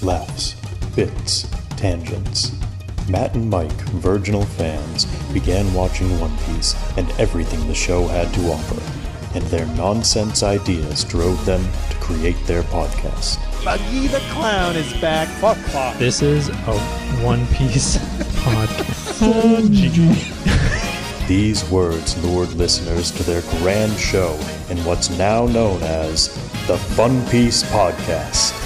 Laughs, bits, tangents. Matt and Mike, virginal fans, began watching One Piece and everything the show had to offer, and their nonsense ideas drove them to create their podcast. Buggy the Clown is back. Fuck off. This is a One Piece podcast. These words lured listeners to their grand show in what's now known as the funpiecepodcast.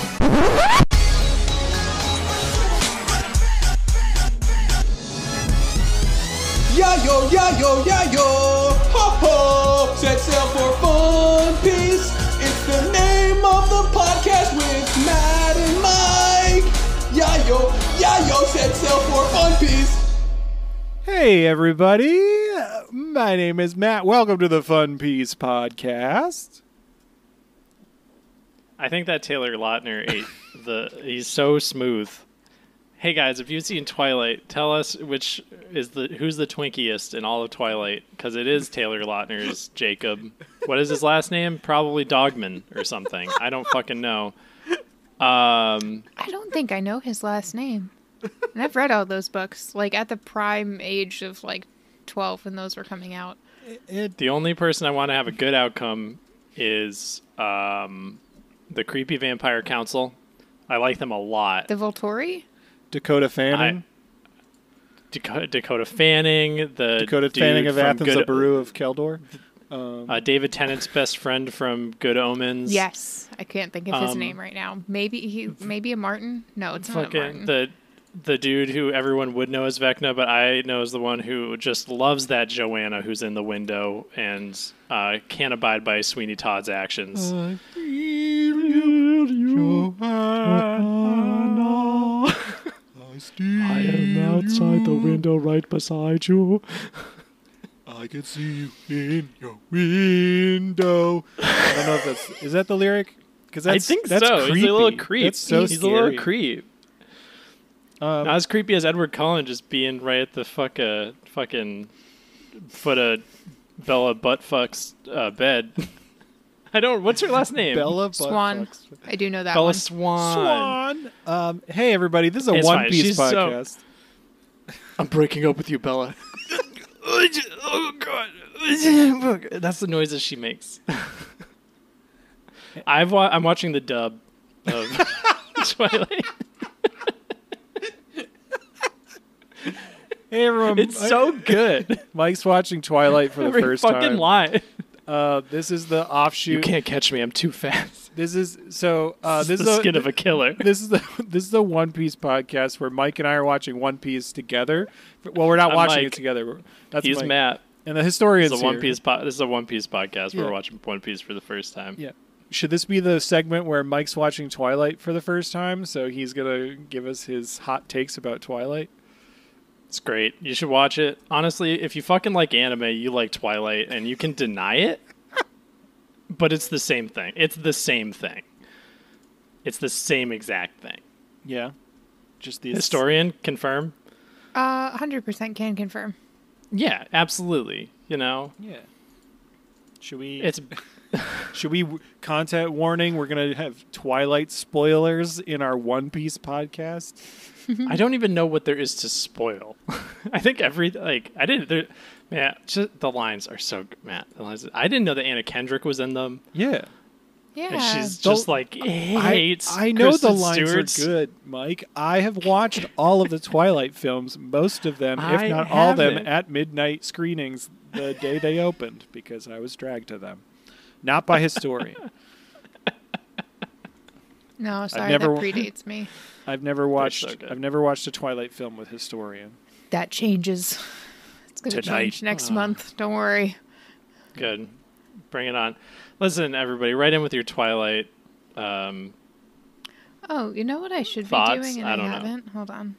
Yayo, yayo, yayo, hop hop, set sail for Fun Piece. It's the name of the podcast with Matt and Mike. Yayo, yayo, set sail for Fun Piece. Hey, everybody. My name is Matt. Welcome to the Fun Piece Podcast. I think that Taylor Lautner he's so smooth. Hey guys, if you've seen Twilight, tell us who's the twinkiest in all of Twilight, because it is Taylor Lautner's Jacob. What is his last name? Probably Dogman or something. I don't fucking know. I don't think I know his last name. And I've read all those books, like at the prime age of like 12 when those were coming out. The only person I want to have a good outcome is the creepy vampire council. I like them a lot. The Volturi? Dakota Fanning. Dakota Fanning. Dakota Fanning of Athens, the Baru of Keldor. David Tennant's best friend from Good Omens. Yes. I can't think of his name right now. Maybe a Martin? No, it's not a Martin. The dude who everyone would know as Vecna, but I know is the one who just loves that Joanna who's in the window and can't abide by Sweeney Todd's actions. I feel you, Joanna. I am outside the window right beside you. I can see you in your window. I don't know if is that the lyric? Because I think that's so. Creepy. He's a little creep. That's so He's scary. a little creep. Not as creepy as Edward Cullen just being right at the fucking foot of Bella Buttfuck's bed. I don't. What's her last name? Bella Swan. Buttfucks. I do know that Bella one. Swan. Hey everybody, this is a It's One fine. Piece She's podcast. I'm breaking up with you, Bella. Oh God. That's the noises she makes. I'm watching the dub of Twilight. Hey everyone, It's so good. Mike's watching Twilight for the Every first fucking time. lie. This is the offshoot. You can't catch me. I'm too fast. This is so. This is the skin of a killer. This is the One Piece podcast where Mike and I are watching One Piece together. Well, we're not I'm watching Mike. it together. That's He's Mike. Matt. And the historians. This is a here. This is a One Piece podcast. Yeah. We're watching One Piece for the first time. Yeah. Should this be the segment where Mike's watching Twilight for the first time? So he's gonna give us his hot takes about Twilight. It's great. You should watch it. Honestly, if you fucking like anime, you like Twilight, and you can deny it. But it's the same thing. It's the same thing. It's the same exact thing. Yeah. Just the Historian, confirm? 100% can confirm. Yeah, absolutely. You know? Yeah. Should we? It's Should we? Content warning: we're gonna have Twilight spoilers in our One Piece podcast. I don't even know what there is to spoil. I think man, just, the lines are so good, Matt. I didn't know that Anna Kendrick was in them. Yeah. Yeah. And she's just like hates. I know Kristen the lines Stewart's. are good, Mike. I have watched all of the Twilight films, most of them, if I not all of them, haven't. at midnight screenings the day they opened because I was dragged to them. Not by historian. No, sorry, never- that predates me. I've never watched. so good. I've never watched a Twilight film with historian. That changes. It's going to Tonight. change next month. Don't worry. Good. Bring it on. Listen, everybody, write in with your Twilight. Oh, you know what I should Thoughts? be doing and I I don't know. haven't? Hold on.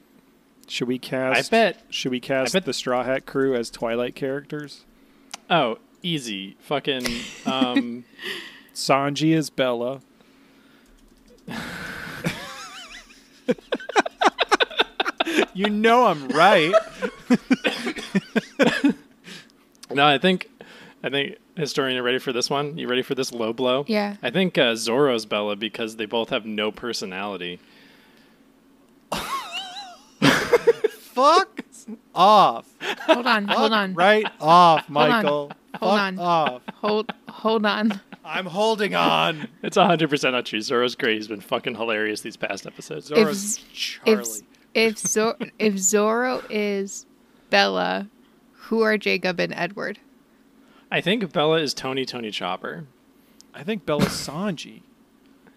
Should we cast? Should we cast the Straw Hat Crew as Twilight characters? Oh, easy. Fucking. Sanji is Bella. You know I'm right. No, I think historian, you ready for this one? You ready for this low blow? Yeah. I think Zoro's Bella because they both have no personality. fuck off. Hold on. Right off, Michael. Hold Fuck on. off. Hold on. I'm holding on. It's 100% not true. Zoro's great. He's been fucking hilarious these past episodes. Zoro's Charlie. If Zoro is Bella, who are Jacob and Edward? I think Bella is Tony Chopper. I think Bella's Sanji.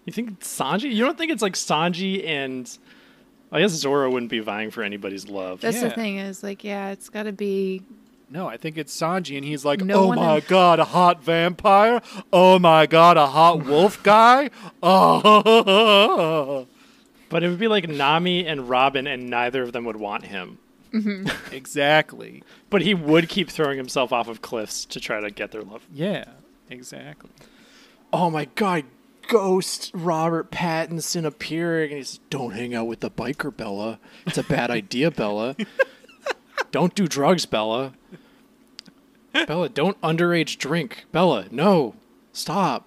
You think it's Sanji? You don't think it's like Sanji and... I guess Zoro wouldn't be vying for anybody's love. That's the Yeah. thing is, like, yeah, it's got to be... No, I think it's Sanji, and he's like, No oh one my in- god, a hot vampire? Oh my god, a hot wolf guy? Oh. But it would be like Nami and Robin, and neither of them would want him. Exactly. But he would keep throwing himself off of cliffs to try to get their love. Yeah, exactly. Oh my god, Ghost Robert Pattinson appearing, and he's, don't hang out with the biker, Bella. It's a bad idea, Bella. Don't do drugs, Bella. Bella, don't underage drink. Bella, no. Stop.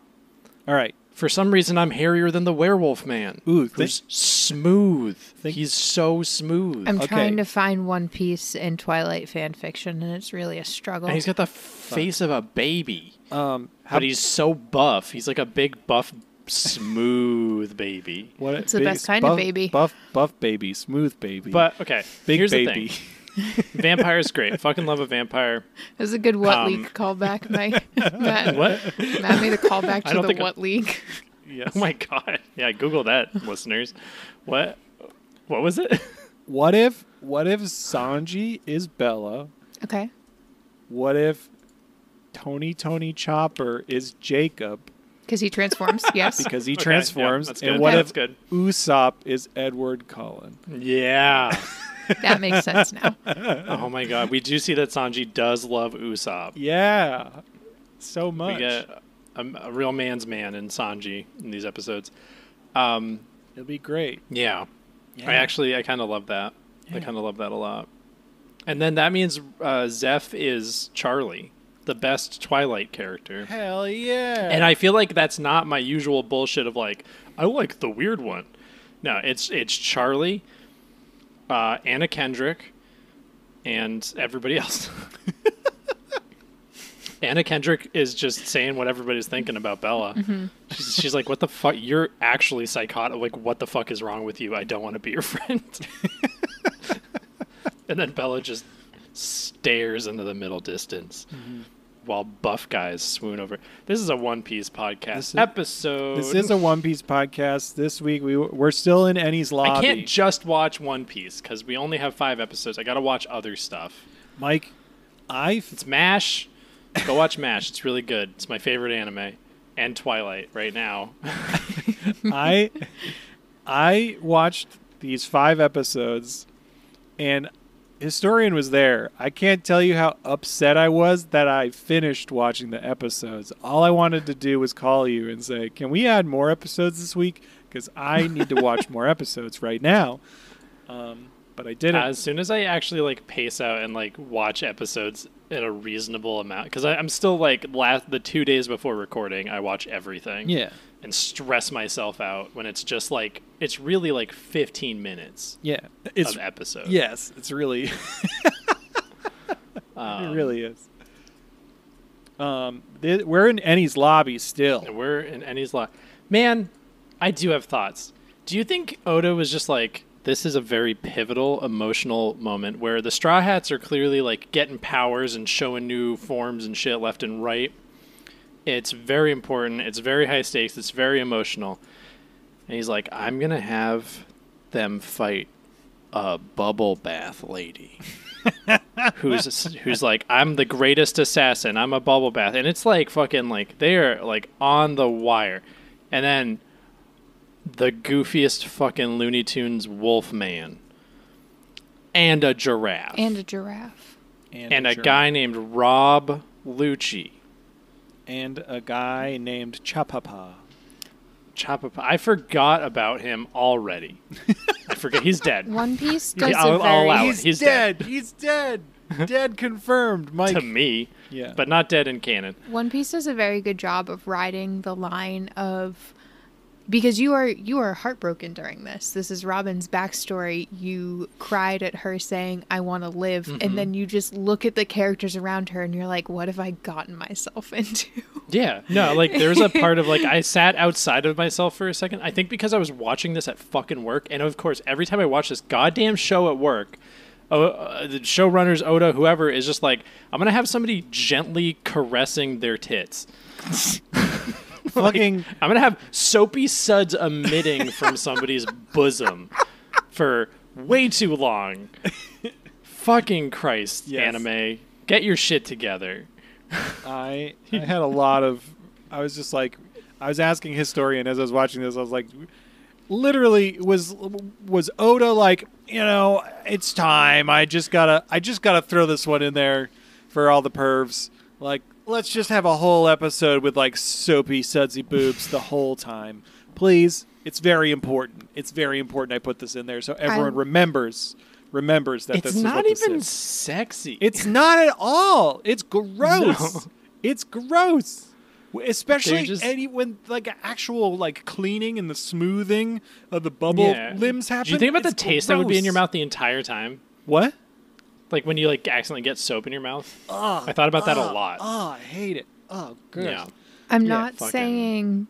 All right. For some reason, I'm hairier than the werewolf man. Ooh, who's smooth. He's so smooth. I'm Okay. trying to find One Piece in Twilight fan fiction, and it's really a struggle. And he's got the face of a baby. How, But he's so buff. He's like a big, buff, smooth baby. what It's the best kind of baby. Buff baby, smooth baby. But, okay, big here's baby. the thing. Vampire's great. Fucking love a vampire. It was a good What League callback, Matt. What? Matt made a callback I to don't the think What League. Yes. Oh my god. Yeah, Google that, listeners. What was it? What if Sanji is Bella? Okay. What if Tony Chopper is Jacob Because he transforms, yes. because he Okay, transforms? yeah, that's and good. what That's if good. Usopp is Edward Cullen? Yeah. That makes sense now. Oh my god. We do see that Sanji does love Usopp. Yeah, so much. We get a real man's man in Sanji in these episodes. It'll be great. Yeah. Yeah. I kind of love that. I Yeah. kind of love that a lot. And then that means Zeph is Charlie, the best Twilight character. Hell yeah! And I feel like that's not my usual bullshit of like, I like the weird one. No, it's Charlie, Anna Kendrick, and everybody else. Anna Kendrick is just saying what everybody's thinking about Bella. She's like, what the fuck? You're actually psychotic. Like, what the fuck is wrong with you? I don't want to be your friend. And then Bella just stares into the middle distance while buff guys swoon over. This is a One Piece podcast episode. This is a One Piece podcast. This week we're still in Enies Lobby. I can't just watch One Piece because we only have 5 episodes. I got to watch other stuff. Mike, It's MASH. Go watch MASH. It's really good. It's my favorite anime. And Twilight right now. I watched these 5 episodes, and Historian was there. I can't tell you how upset I was that I finished watching the episodes. All I wanted to do was call you and say, can we add more episodes this week? Because I need to watch more episodes right now. But I didn't. As soon as I actually like pace out and like watch episodes at a reasonable amount, because I'm still like the 2 days before recording, I watch everything. Yeah. And stress myself out when it's just like, it's really like 15 minutes Yeah. It's of episode. Yes, it's really it really is. We're in Enies Lobby still. And we're in Enies Lobby. Man, I do have thoughts. Do you think Oda was just like, this is a very pivotal, emotional moment where the Straw Hats are clearly like getting powers and showing new forms and shit left and right. It's very important. It's very high stakes. It's very emotional. And he's like, I'm going to have them fight a bubble bath lady. who's like, I'm the greatest assassin. I'm a bubble bath. And it's like fucking like, they're like on the wire. And then the goofiest fucking Looney Tunes wolf man. And a giraffe. And a giraffe. And a guy named Rob Lucci. And a guy named Chapapa. I forgot about him already. I forget. He's dead. One Piece does I'll a very... allow it. He's dead. He's dead. Dead confirmed, Mike. To me. Yeah. But not dead in canon. One Piece does a very good job of riding the line of because you are heartbroken during this. This is Robin's backstory. You cried at her saying, "I want to live," and then you just look at the characters around her, and you're like, "What have I gotten myself into?" Yeah, no, like there's a part of like I sat outside of myself for a second. I think because I was watching this at fucking work, and of course, every time I watch this goddamn show at work, the showrunners, Oda, whoever, is just like, I'm gonna have somebody gently caressing their tits. Fucking, I'm gonna have soapy suds emitting from somebody's bosom for way too long. Fucking Christ, Yes. anime, get your shit together. I had a lot of. I was just like, I was asking Historian as I was watching this. I was like, literally, was Oda like, it's time. I just gotta throw this one in there for all the pervs. Like, let's just have a whole episode with like soapy, sudsy boobs the whole time, please. It's very important. It's very important. I put this in there so everyone remembers that It's this is not what this even is. sexy. It's not at all. It's gross. No. It's gross. Especially just- when like actual like cleaning and the smoothing of the bubble limbs happen. Do you think about the It's taste that would be in your gross. mouth the entire time? What? Like when you like accidentally get soap in your mouth? I thought about that a lot. Oh, I hate it. Oh, good. Yeah. I'm Yeah, not fucking- saying.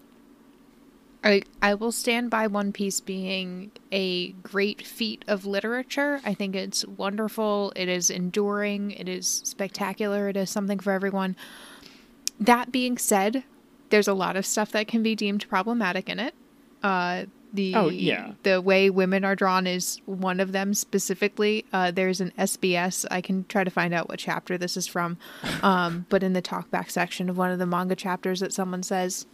I will stand by One Piece being a great feat of literature. I think it's wonderful. It is enduring. It is spectacular. It is something for everyone. That being said, there's a lot of stuff that can be deemed problematic in it. The way women are drawn is one of them specifically. There's an SBS. I can try to find out what chapter this is from. But in the talkback section of one of the manga chapters that someone says,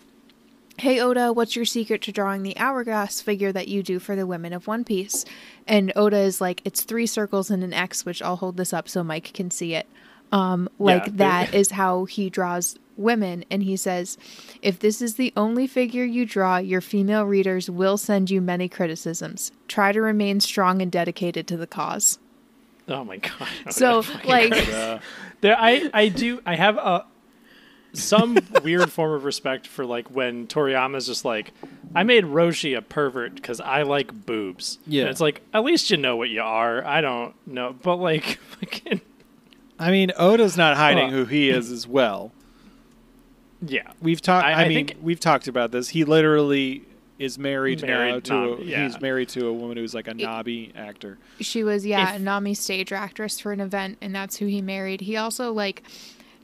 "Hey Oda, what's your secret to drawing the hourglass figure that you do for the women of One Piece?" And Oda is like, "It's 3 circles and an X," which I'll hold this up so Mike can see it. That is how he draws women. And he says, "If this is the only figure you draw, your female readers will send you many criticisms. Try to remain strong and dedicated to the cause." Oh my god. So, like, I have some weird form of respect for like when Toriyama's just like, I made Roshi a pervert because I like boobs. Yeah. And it's like, at least you know what you are. I don't know. But like, fucking, I mean, Oda's not hiding who he is as well. yeah. We've talked. I mean, think- we've talked about this. He literally is married now to Nami, yeah. he's married to a woman who's like a Nabi actor. she was, a Nami stage actress for an event, and that's who he married. He also, like,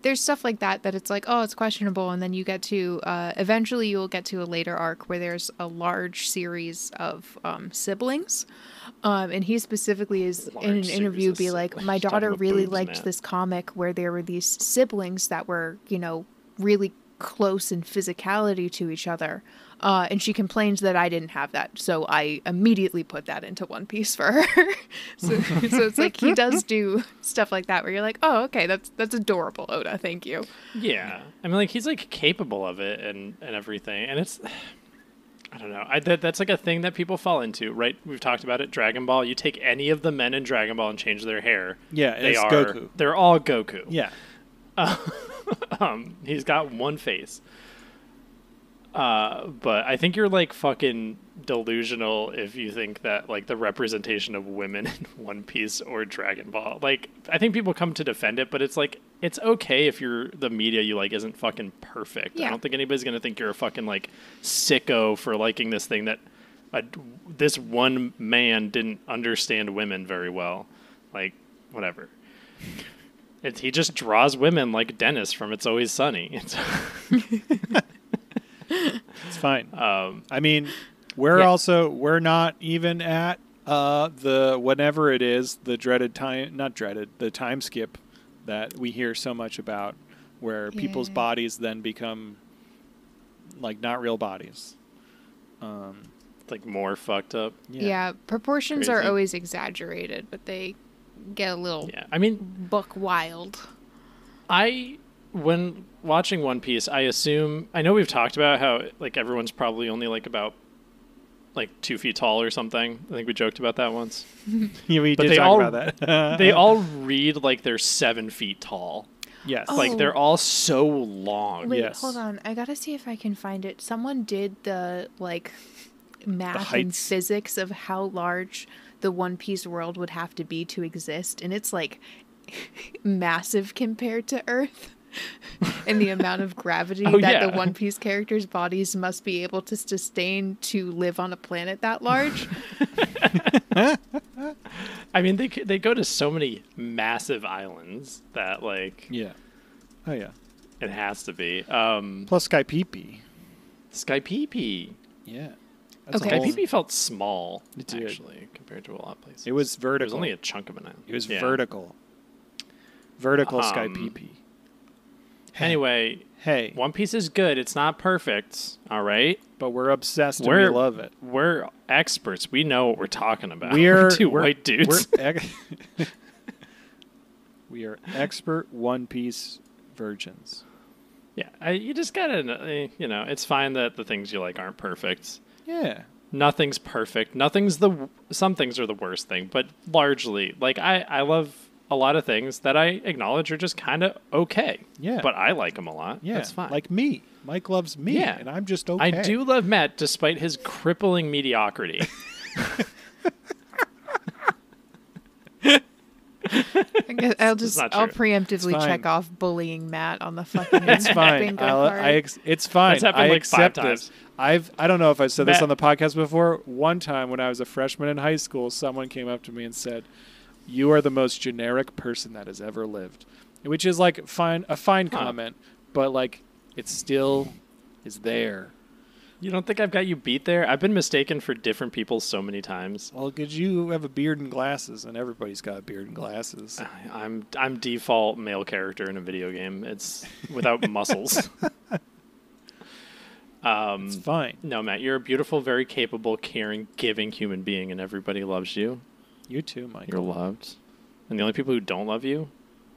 there's stuff like that it's like, oh, it's questionable, and then you get to, eventually you'll get to a later arc where there's a large series of siblings. And he specifically is in an interview be like, "My Talking daughter about really boobs, liked man. this comic where there were these siblings that were, really close in physicality to each other. And she complained that I didn't have that. So I immediately put that into One Piece for her." so it's like he does do stuff like that where you're like, oh, okay, that's adorable, Oda. Thank you. Yeah. I mean, like, he's like capable of it and everything. And it's, I don't know. That's like a thing that people fall into, right? We've talked about it. Dragon Ball. You take any of the men in Dragon Ball and change their hair. Yeah, it's Goku. They're all Goku. Yeah. He's got one face. But I think you're like fucking delusional if you think that like the representation of women in One Piece or Dragon Ball, like, I think people come to defend it, but it's like, it's okay if the media you like isn't fucking perfect. Yeah. I don't think anybody's gonna think you're a fucking like sicko for liking this thing that this one man didn't understand women very well. Like, whatever. He just draws women like Dennis from It's Always Sunny. It's fine. I mean, we're not even at the whenever it is the dreaded time, not dreaded, the time skip that we hear so much about, where people's bodies then become like not real bodies. Like more fucked up. Yeah, proportions are Crazy. always exaggerated, but they get a little Yeah, I mean, buck wild. when watching One Piece, I know we've talked about how like everyone's probably only like about like 2 feet tall or something. I think we joked about that once. Yeah, we But did they talk all- about that. They all read like they're 7 feet tall. Yes. Oh. Like they're all so long. Wait, Yes. hold on. I gotta see if I can find it. Someone did the like math and heights. physics of how large the One Piece world would have to be to exist, and it's like massive compared to Earth. And the amount of gravity that the One Piece characters' bodies must be able to sustain to live on a planet that large. I mean, they go to so many massive islands that like Yeah. Oh yeah. it has to be. Plus Skypeepee. Skypeepee. Yeah. Okay. Skypeepee felt small, It did. actually, compared to a lot of places. It was It vertical. was only a chunk of an island. It was Yeah. vertical. Vertical Um, Skypeepee. Anyway, Hey, One Piece is good. It's not perfect, all right? but we're obsessed and We're we love it. We're experts. We know what we're talking about. We're 2 we're- white dudes. We are expert One Piece virgins. Yeah, you just gotta, it's fine that the things you like aren't perfect. Yeah. Nothing's perfect. Some things are the worst thing, but largely, like I love a lot of things that I acknowledge are just kind of okay. Yeah. But I like them a lot. Yeah. That's fine. Like me. Mike loves me. Yeah. And I'm just okay. I do love Matt despite his crippling mediocrity. I guess I'll not I'll true. preemptively It's check fine. off bullying Matt on the fucking It's fine. bingo card. It's fine. That's happened I like 5 accept times. this. I don't know if I said this Matt- on the podcast before. One time when I was a freshman in high school, someone came up to me and said, "You are the most generic person that has ever lived," which is like a fine comment, but like it still is there. You don't think I've got you beat there? I've been mistaken for different people so many times. Well, because you have a beard and glasses, and everybody's got a beard and glasses. I'm default male character in a video game. It's without muscles. It's fine. No, Matt, you're a beautiful, very capable, caring, giving human being, and everybody loves you. You too, Mike. You're loved. And the only people who don't love you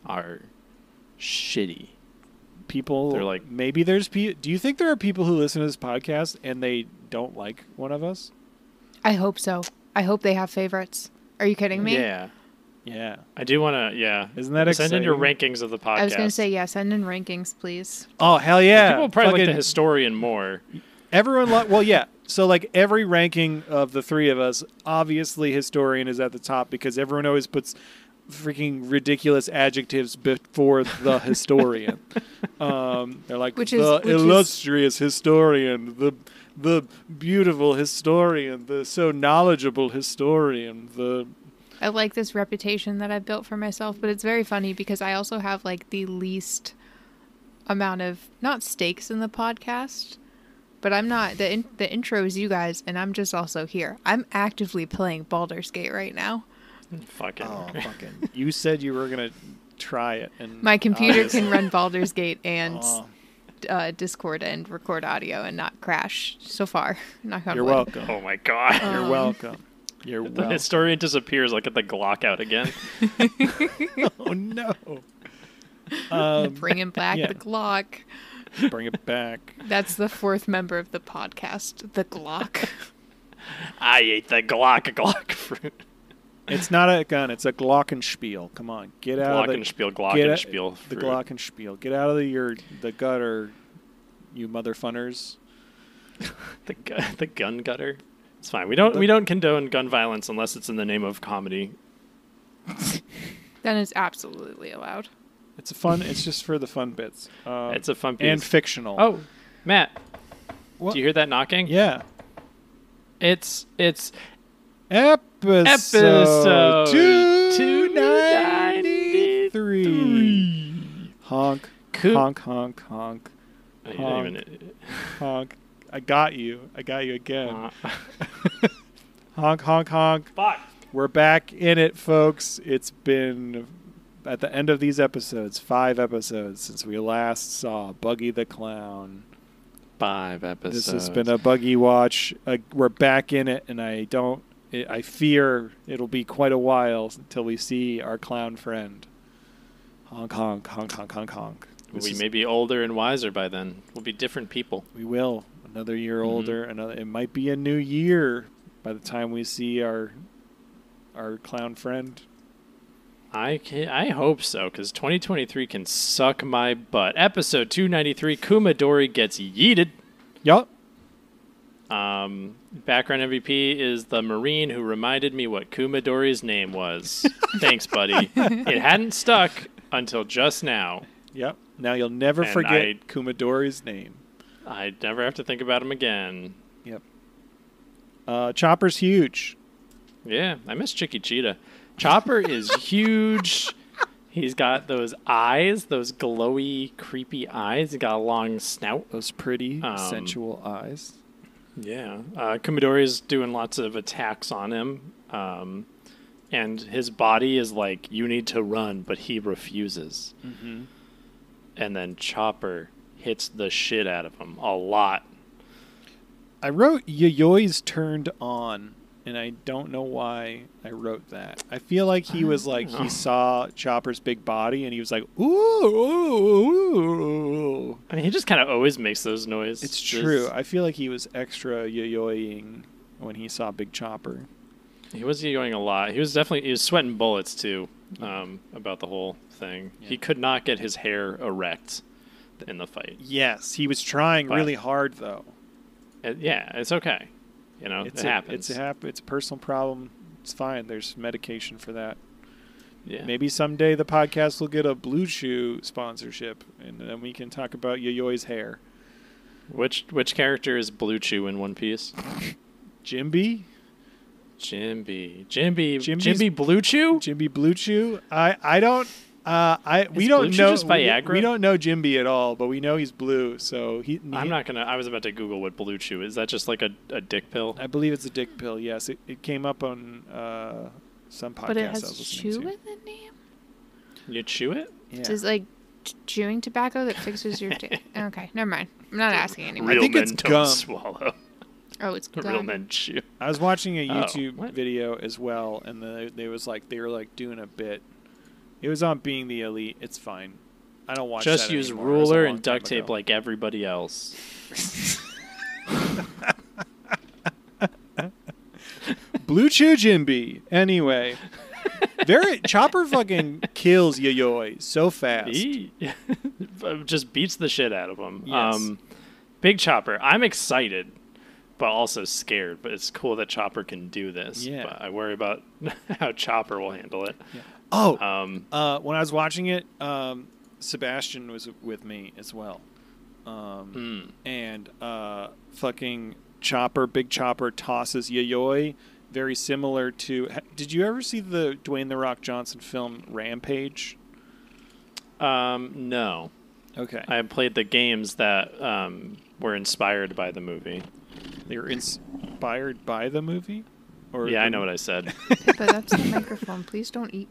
are shitty. People, They're like- maybe there's do you think there are people who listen to this podcast and they don't like one of us? I hope so. I hope they have favorites. Are you kidding me? Yeah. Yeah. I do want to, yeah. Isn't that Send in your exciting? rankings of the podcast. I was going to say, yeah, send in rankings, please. Oh, hell yeah. People probably like Fucking the historian more. everyone well, yeah. So like every ranking of the three of us, obviously historian is at the top because everyone always puts freaking ridiculous adjectives before the historian. They're like Which the is illustrious historian, the beautiful historian, the so knowledgeable historian, the I like this reputation that I've built for myself, but it's very funny because I also have like the least amount of not stakes in the podcast, but I'm not the intro is you guys, and I'm just also here. I'm actively playing Baldur's Gate right now. Fucking. fucking. You said you were gonna try it, and My computer obviously- can run Baldur's Gate and Oh, Discord and record audio and not crash so far. Knock on you're wood. welcome. Oh my god. You're welcome. You're The welcome. historian disappears like at the Glock out again. Oh no. Bringing back yeah. the Glock. Bring it back. That's the fourth member of the podcast, the Glock. I ate the Glock fruit. It's not a gun. It's a glockenspiel. Come on, get out of the Glockenspiel. the fruit. glockenspiel. Get out of the gutter, you motherfunners. The gun gutter. It's fine. We don't condone gun violence unless it's in the name of comedy. That is absolutely allowed. It's just for the fun bits. It's a fun piece. and fictional. Oh, Matt, What? do you hear that knocking? Yeah. It's Episode 293. Honk, Coop. honk, honk, honk, Oh, you didn't even. honk. I got you again. Uh, Honk, honk, honk. fuck. We're back in it, folks. It's been, at the end of these episodes, 5 episodes since we last saw Buggy the Clown. 5 episodes. This has been a Buggy watch. We're back in it, and I fear it'll be quite a while until we see our clown friend. Honk, honk, honk, honk, honk, honk. We may be older and wiser by then. We'll be different people. We will. Another year Mm-hmm. older. It might be a new year by the time we see our clown friend. I hope so, because 2023 can suck my butt. Episode 293, Kumadori gets yeeted. Yup. Background MVP is the Marine who reminded me what Kumadori's name was. Thanks, buddy. It hadn't stuck until just now. Yep. Now you'll never And forget Kumadori's name. I never have to think about him again. Yep. Chopper's huge. Yeah, I miss Chicky Cheetah. Chopper is huge. He's got those eyes, those glowy, creepy eyes. He's got a long snout. Those pretty, sensual eyes. Yeah. Kumadori's doing lots of attacks on him. And his body is like, you need to run, but he refuses. Mm-hmm. And then Chopper hits the shit out of him a lot. I wrote Yoyoi's turned on, and I don't know why I wrote that. I feel like he was like, he saw Chopper's big body, and he was like, ooh, ooh, ooh. I mean, he just kind of always makes those noises. It's true. I feel like he was extra yoyoing when he saw Big Chopper. He was yoing a lot. He was sweating bullets, too, about the whole thing. Yeah. He could not get his hair erect in the fight. Yes, he was trying really hard, though. It's okay. You know, it happens. It's a personal problem. It's fine. There's medication for that. Yeah. Maybe someday the podcast will get a Blue Chew sponsorship, and then we can talk about Yoyoi's hair. Which character is Blue Chew in One Piece? Jimby Blue Chew? Jimby Blue Chew? We don't know. Just Viagra? We don't know Jimby at all, but we know he's blue. So I'm not gonna. I was about to Google what Blue Chew is. Is that just like a dick pill? I believe it's a dick pill. Yes, it came up on some podcast. But it I was has listening chew to. in the name. You chew it? Yeah. It's like chewing tobacco that fixes your dick. Okay, never mind. I'm not asking anymore. Real I think men it's don't gum. swallow. Oh, it's gum. Real men chew. I was watching a YouTube what? video as well, and they were doing a bit. It was on Being the Elite. It's fine. I don't watch Just that use anymore. It was a ruler long and duct time tape ago. like everybody else. Blue Chew Jimby. Anyway, Chopper fucking kills Yayoi so fast. He just beats the shit out of him. Yes. Big Chopper. I'm excited, but also scared. But it's cool that Chopper can do this. Yeah. But I worry about how Chopper will handle it. Yeah. When I was watching it, Sebastian was with me as well. And fucking Big Chopper tosses Yayoi, very similar to... Did you ever see the Dwayne "The Rock" Johnson film Rampage? No. Okay. I played the games that were inspired by the movie. They were inspired by the movie? Or I know what I said. Pippa, that's the microphone. Please don't eat.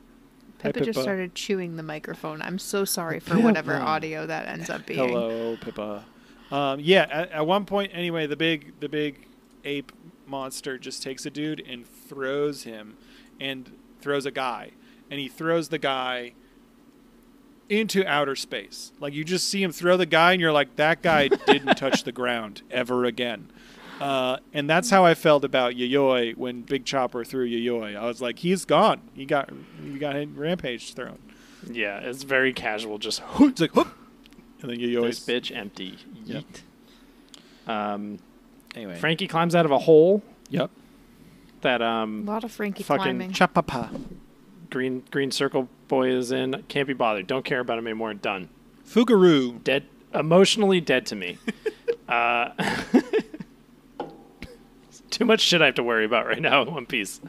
Hi, Pippa just Pippa. started chewing the microphone. I'm so sorry for whatever audio that ends up being. Hello, Pippa. At one point, anyway, the big ape monster just takes a dude and throws him, and throws a guy, and he throws the guy into outer space. Like, you just see him throw the guy, and you're like, that guy didn't touch the ground ever again. And that's how I felt about Yayoi when Big Chopper threw Yayoi. I was like, he's gone. He got Rampage thrown. Yeah, it's very casual. Just It's like, whoop. And then Yayoi's... This bitch empty. Yep. Yeet. Anyway. Frankie climbs out of a hole. Yep. That A lot of Frankie fucking climbing. Chapapa. green circle boy is in. Can't be bothered. Don't care about him anymore. Done. Fugaru. Dead. Emotionally dead to me. Too much shit I have to worry about right now in One Piece.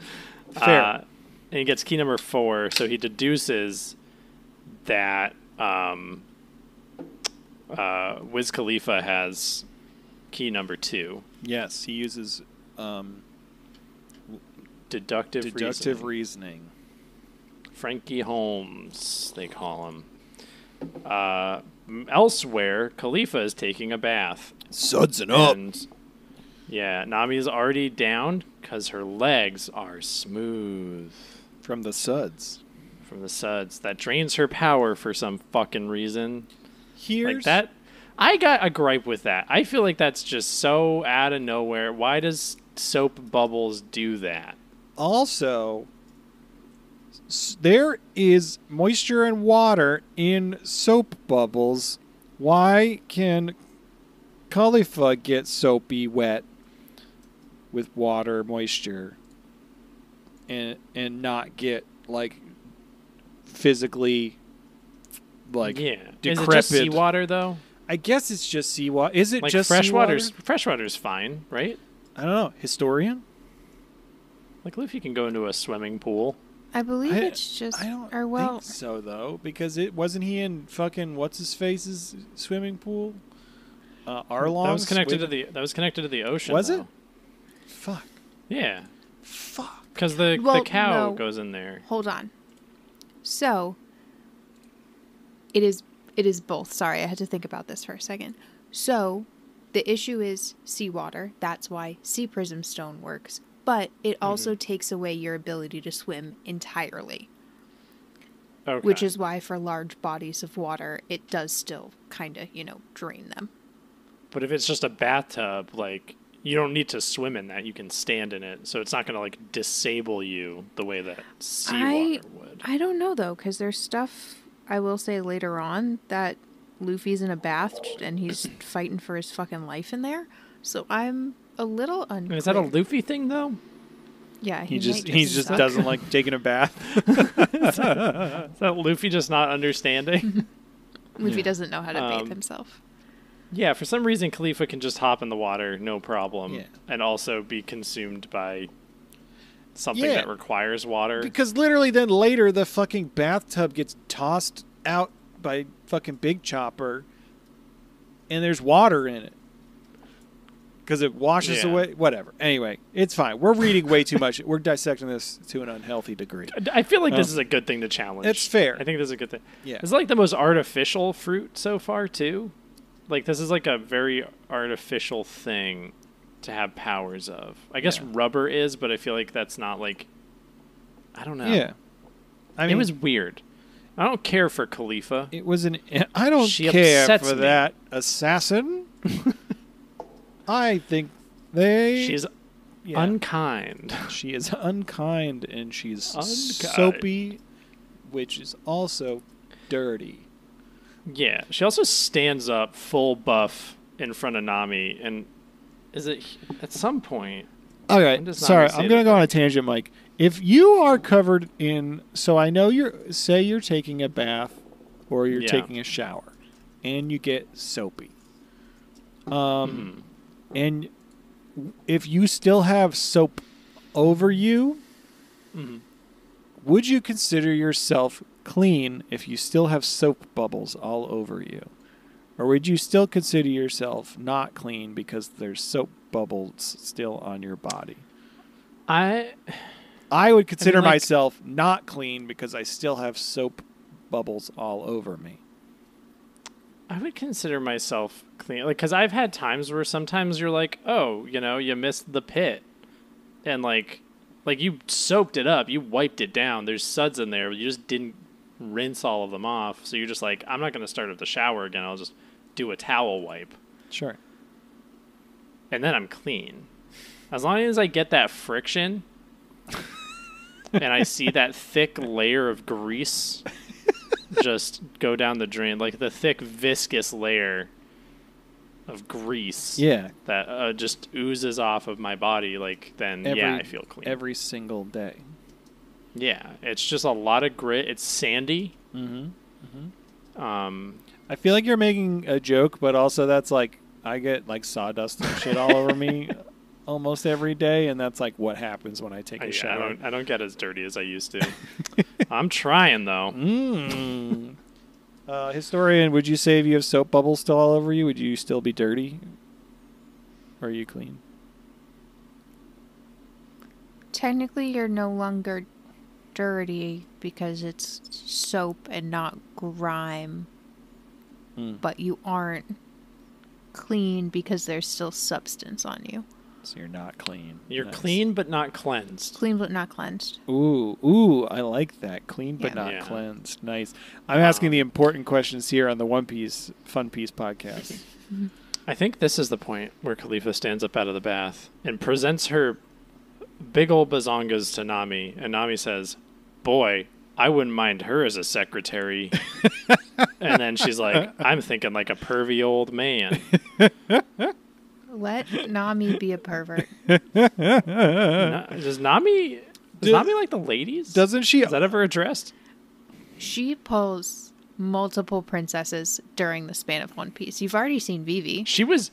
Fair. And he gets key number 4, so he deduces that Wiz Khalifa has key number 2. Yes, he uses Deductive reasoning. Frankie Holmes, they call him. Elsewhere, Khalifa is taking a bath. Sudsing up. And yeah, Nami is already down because her legs are smooth. From the suds. From the suds. That drains her power for some fucking reason. Here's... Like that. I got a gripe with that. I feel like that's just so out of nowhere. Why does soap bubbles do that? Also, there is moisture and water in soap bubbles. Why can Khalifa get soapy wet with water moisture and not get like physically like decrepit? Is it just seawater though? I guess it's just seawater. Is it like just freshwater's freshwater's fine, right? I don't know. Historian? Like Luffy can go into a swimming pool. I believe it's just. I don't or well, think so though, because it wasn't he in fucking what's his face's swimming pool? Arlong's That was connected to the ocean. Was though. it? Fuck. Yeah, Fuck. because the cow goes in there. Hold on. So it is both. Sorry, I had to think about this for a second. So the issue is seawater. That's why sea prism stone works. But it also takes away your ability to swim entirely. Okay. Which is why for large bodies of water, it does still kind of, drain them. But if it's just a bathtub, like, you don't need to swim in that. You can stand in it. So it's not going to, like, disable you the way that seawater would. I don't know, though, because there's stuff, I will say later on, that Luffy's in a bath and he's fighting for his fucking life in there. So I'm a little unclear. Is that a Luffy thing, though? Yeah, he just doesn't like taking a bath. Is that Luffy just not understanding? Luffy doesn't know how to bathe himself. Yeah, for some reason, Khalifa can just hop in the water, no problem, and also be consumed by something that requires water. Because literally then later the fucking bathtub gets tossed out by fucking Big Chopper and there's water in it. Because it washes away. Whatever. Anyway, it's fine. We're reading way too much. We're dissecting this to an unhealthy degree. I feel like this is a good thing to challenge. It's fair. I think this is a good thing. Yeah. It's like the most artificial fruit so far, too. Like, this is like a very artificial thing to have powers of. I guess rubber is, but I feel like that's not like... I don't know. Yeah. I mean, it was weird. I don't care for Khalifa. It was an... I don't She care upsets for me. that assassin. I think She's unkind. She is unkind, and she's Unkind. soapy, which is also dirty. Yeah. She also stands up full buff in front of Nami, and is it at some point... Okay, I'm sorry, I'm going to go on a tangent, Mike. If you are covered in... So I know say you're taking a bath or you're taking a shower, and you get soapy. And if you still have soap over you, would you consider yourself clean if you still have soap bubbles all over you? Or would you still consider yourself not clean because there's soap bubbles still on your body? I would consider myself not clean because I still have soap bubbles all over me. I would consider myself clean, like, because I've had times where sometimes you're like, oh, you missed the pit, and like you soaped it up, you wiped it down. There's suds in there, but you just didn't rinse all of them off. So you're just like, I'm not going to start at the shower again. I'll just do a towel wipe. Sure. And then I'm clean, as long as I get that friction, and I see that thick layer of grease. Just go down the drain, like the thick viscous layer of grease that just oozes off of my body, like then I feel clean every single day. It's just a lot of grit. It's sandy. I feel like you're making a joke, but also that's like I get like sawdust and shit all over me almost every day, and that's like what happens when I take a shower. I don't get as dirty as I used to. I'm trying though. Historian, would you say if you have soap bubbles still all over you, would you still be dirty? Or are you clean? Technically, you're no longer dirty because it's soap and not grime. But you aren't clean because there's still substance on you. So you're not clean. You're clean but not cleansed. Clean but not cleansed. Ooh, I like that. Clean but not cleansed. Nice. I'm asking the important questions here on the One Piece Fun Piece podcast. I think this is the point where Khalifa stands up out of the bath and presents her big old bazongas to Nami, and Nami says, boy, I wouldn't mind her as a secretary. And then she's like, I'm thinking like a pervy old man. Let Nami be a pervert. Does Nami like the ladies? Doesn't she? Is that ever addressed? She pulls multiple princesses during the span of One Piece. You've already seen Vivi. She was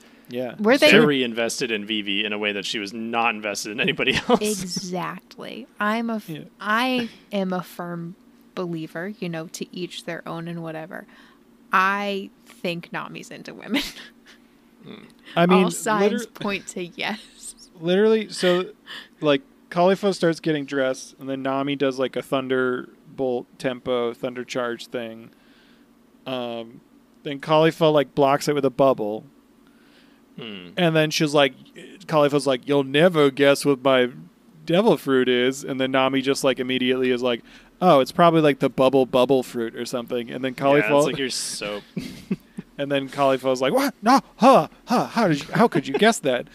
Were they very invested in Vivi in a way that she was not invested in anybody else. Exactly. I am a firm believer, to each their own and whatever. I think Nami's into women. I mean, all signs point to yes. Literally, so like Khalifa starts getting dressed, and then Nami does like a thunderbolt tempo, thunder charge thing. Then Khalifa like blocks it with a bubble. And then Khalifa's like, you'll never guess what my devil fruit is. And then Nami just like immediately is like, oh, it's probably like the bubble fruit or something. And then Khalifa, it's like your soap. And then Khalifa's like, what? No, how could you guess that?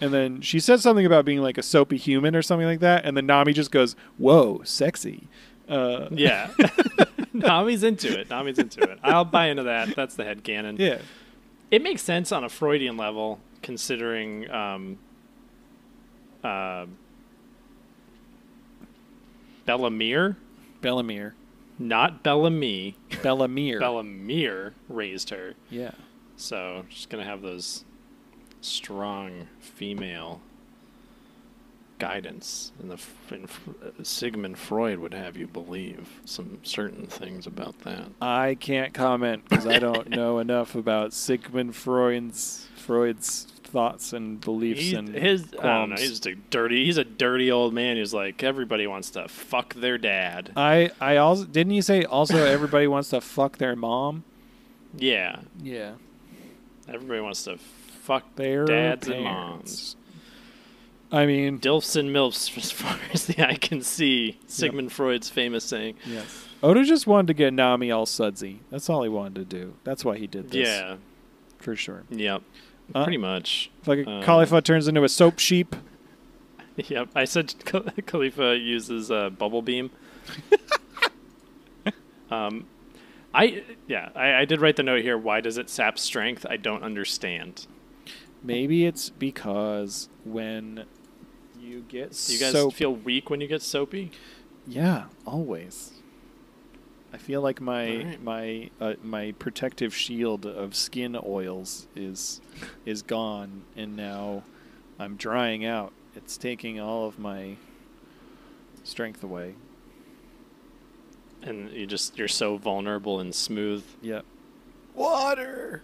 And then she said something about being like a soapy human or something like that. And then Nami just goes, whoa, sexy. Yeah. Nami's into it. I'll buy into that. That's the headcanon. Yeah. It makes sense on a Freudian level, considering Bellamere, not Bellamy. Bellamere raised her. Yeah. So she's going to have those strong female guidance. And Sigmund Freud would have you believe some certain things about that. I can't comment because I don't know enough about Sigmund Freud's thoughts and beliefs and I don't know. qualms. He's a dirty old man who's like, everybody wants to fuck their dad. I also didn't you say also everybody wants to fuck their mom? Yeah. Yeah. Everybody wants to fuck Their dads and parents. moms. I mean, Dilfs and MILFs, as far as the eye can see. Sigmund Freud's famous saying. yes. Oda just wanted to get Nami all sudsy. That's all he wanted to do. That's why he did this. Yeah. For sure. Yep. Pretty much. Like Khalifa turns into a soap sheep. Yep. I said Khalifa uses bubble beam. I did write the note here. Why does it sap strength? I don't understand. Maybe it's because when you get Do you guys soap, feel weak when you get soapy? yeah, always. I feel like Alright. my protective shield of skin oils is gone, and now I'm drying out. It's taking all of my strength away. And you're so vulnerable and smooth. Yep. Water.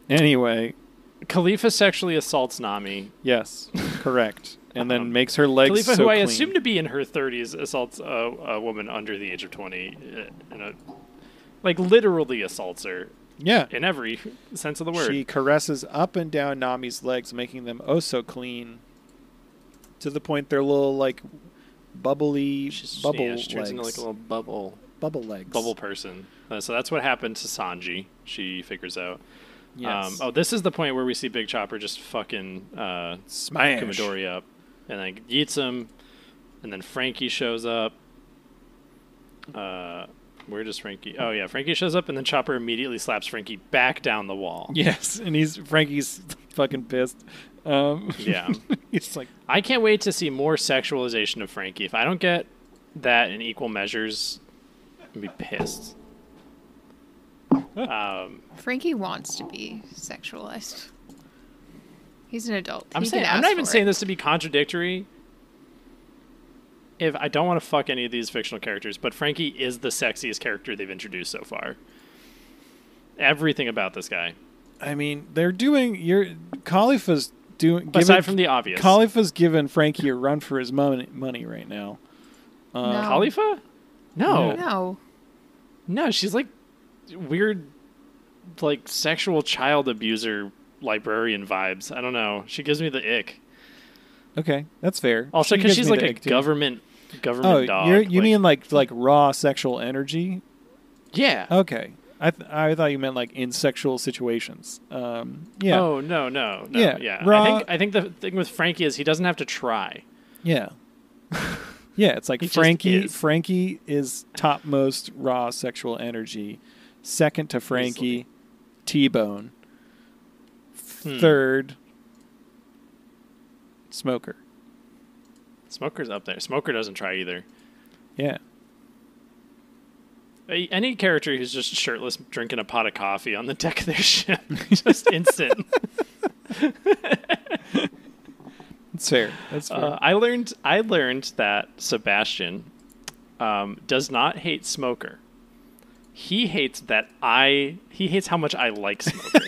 Anyway, Khalifa sexually assaults Nami. yes, correct. And then makes her legs Khalifa, so who I clean. assume to be in her 30s, assaults a woman under the age of 20. Literally assaults her Yeah. in every sense of the word. She caresses up and down Nami's legs, making them oh so clean. To the point they're little like bubbly bubble she turns legs. into like a little bubble legs. bubble person. So that's what happened to Sanji. She figures out. Yes. This is the point where we see Big Chopper just fucking Smash. Kumadori up, and then yeets him, and then Frankie shows up. Where does Frankie? Oh yeah, Frankie shows up, and then Chopper immediately slaps Frankie back down the wall. Yes, and Frankie's fucking pissed. Yeah. He's like, I can't wait to see more sexualization of Frankie. If I don't get that in equal measures, I'm gonna be pissed. Frankie wants to be sexualized. He's an adult. I'm He can not ask even for saying it. this to be contradictory. If I don't want to fuck any of these fictional characters, but Frankie is the sexiest character they've introduced so far. Everything about this guy, I mean, they're doing Khalifa's doing. aside from the obvious. Khalifa's giving Frankie a run for his money right now. No. Khalifa? No. No. No, she's like weird, like sexual child abuser librarian vibes. I don't know. She gives me the ick. Okay, that's fair. Also, She because gives she's me like the a ick, too. government Oh, dog. you mean like raw sexual energy? Yeah. Okay, I thought you meant like in sexual situations. Yeah. Oh no. Yeah, Yeah. raw- I think the thing with Frankie is he doesn't have to try. Yeah. Yeah, it's like He just Frankie. is. Frankie is topmost raw sexual energy. Second to Frankie, Easily. T-Bone. Third, Smoker. Smoker's up there. Smoker doesn't try either. Yeah. Any character who's just shirtless drinking a pot of coffee on the deck of their ship, just instant. That's fair. That's fair. I learned that Sebastian does not hate Smoker. He hates how much I like Smoker.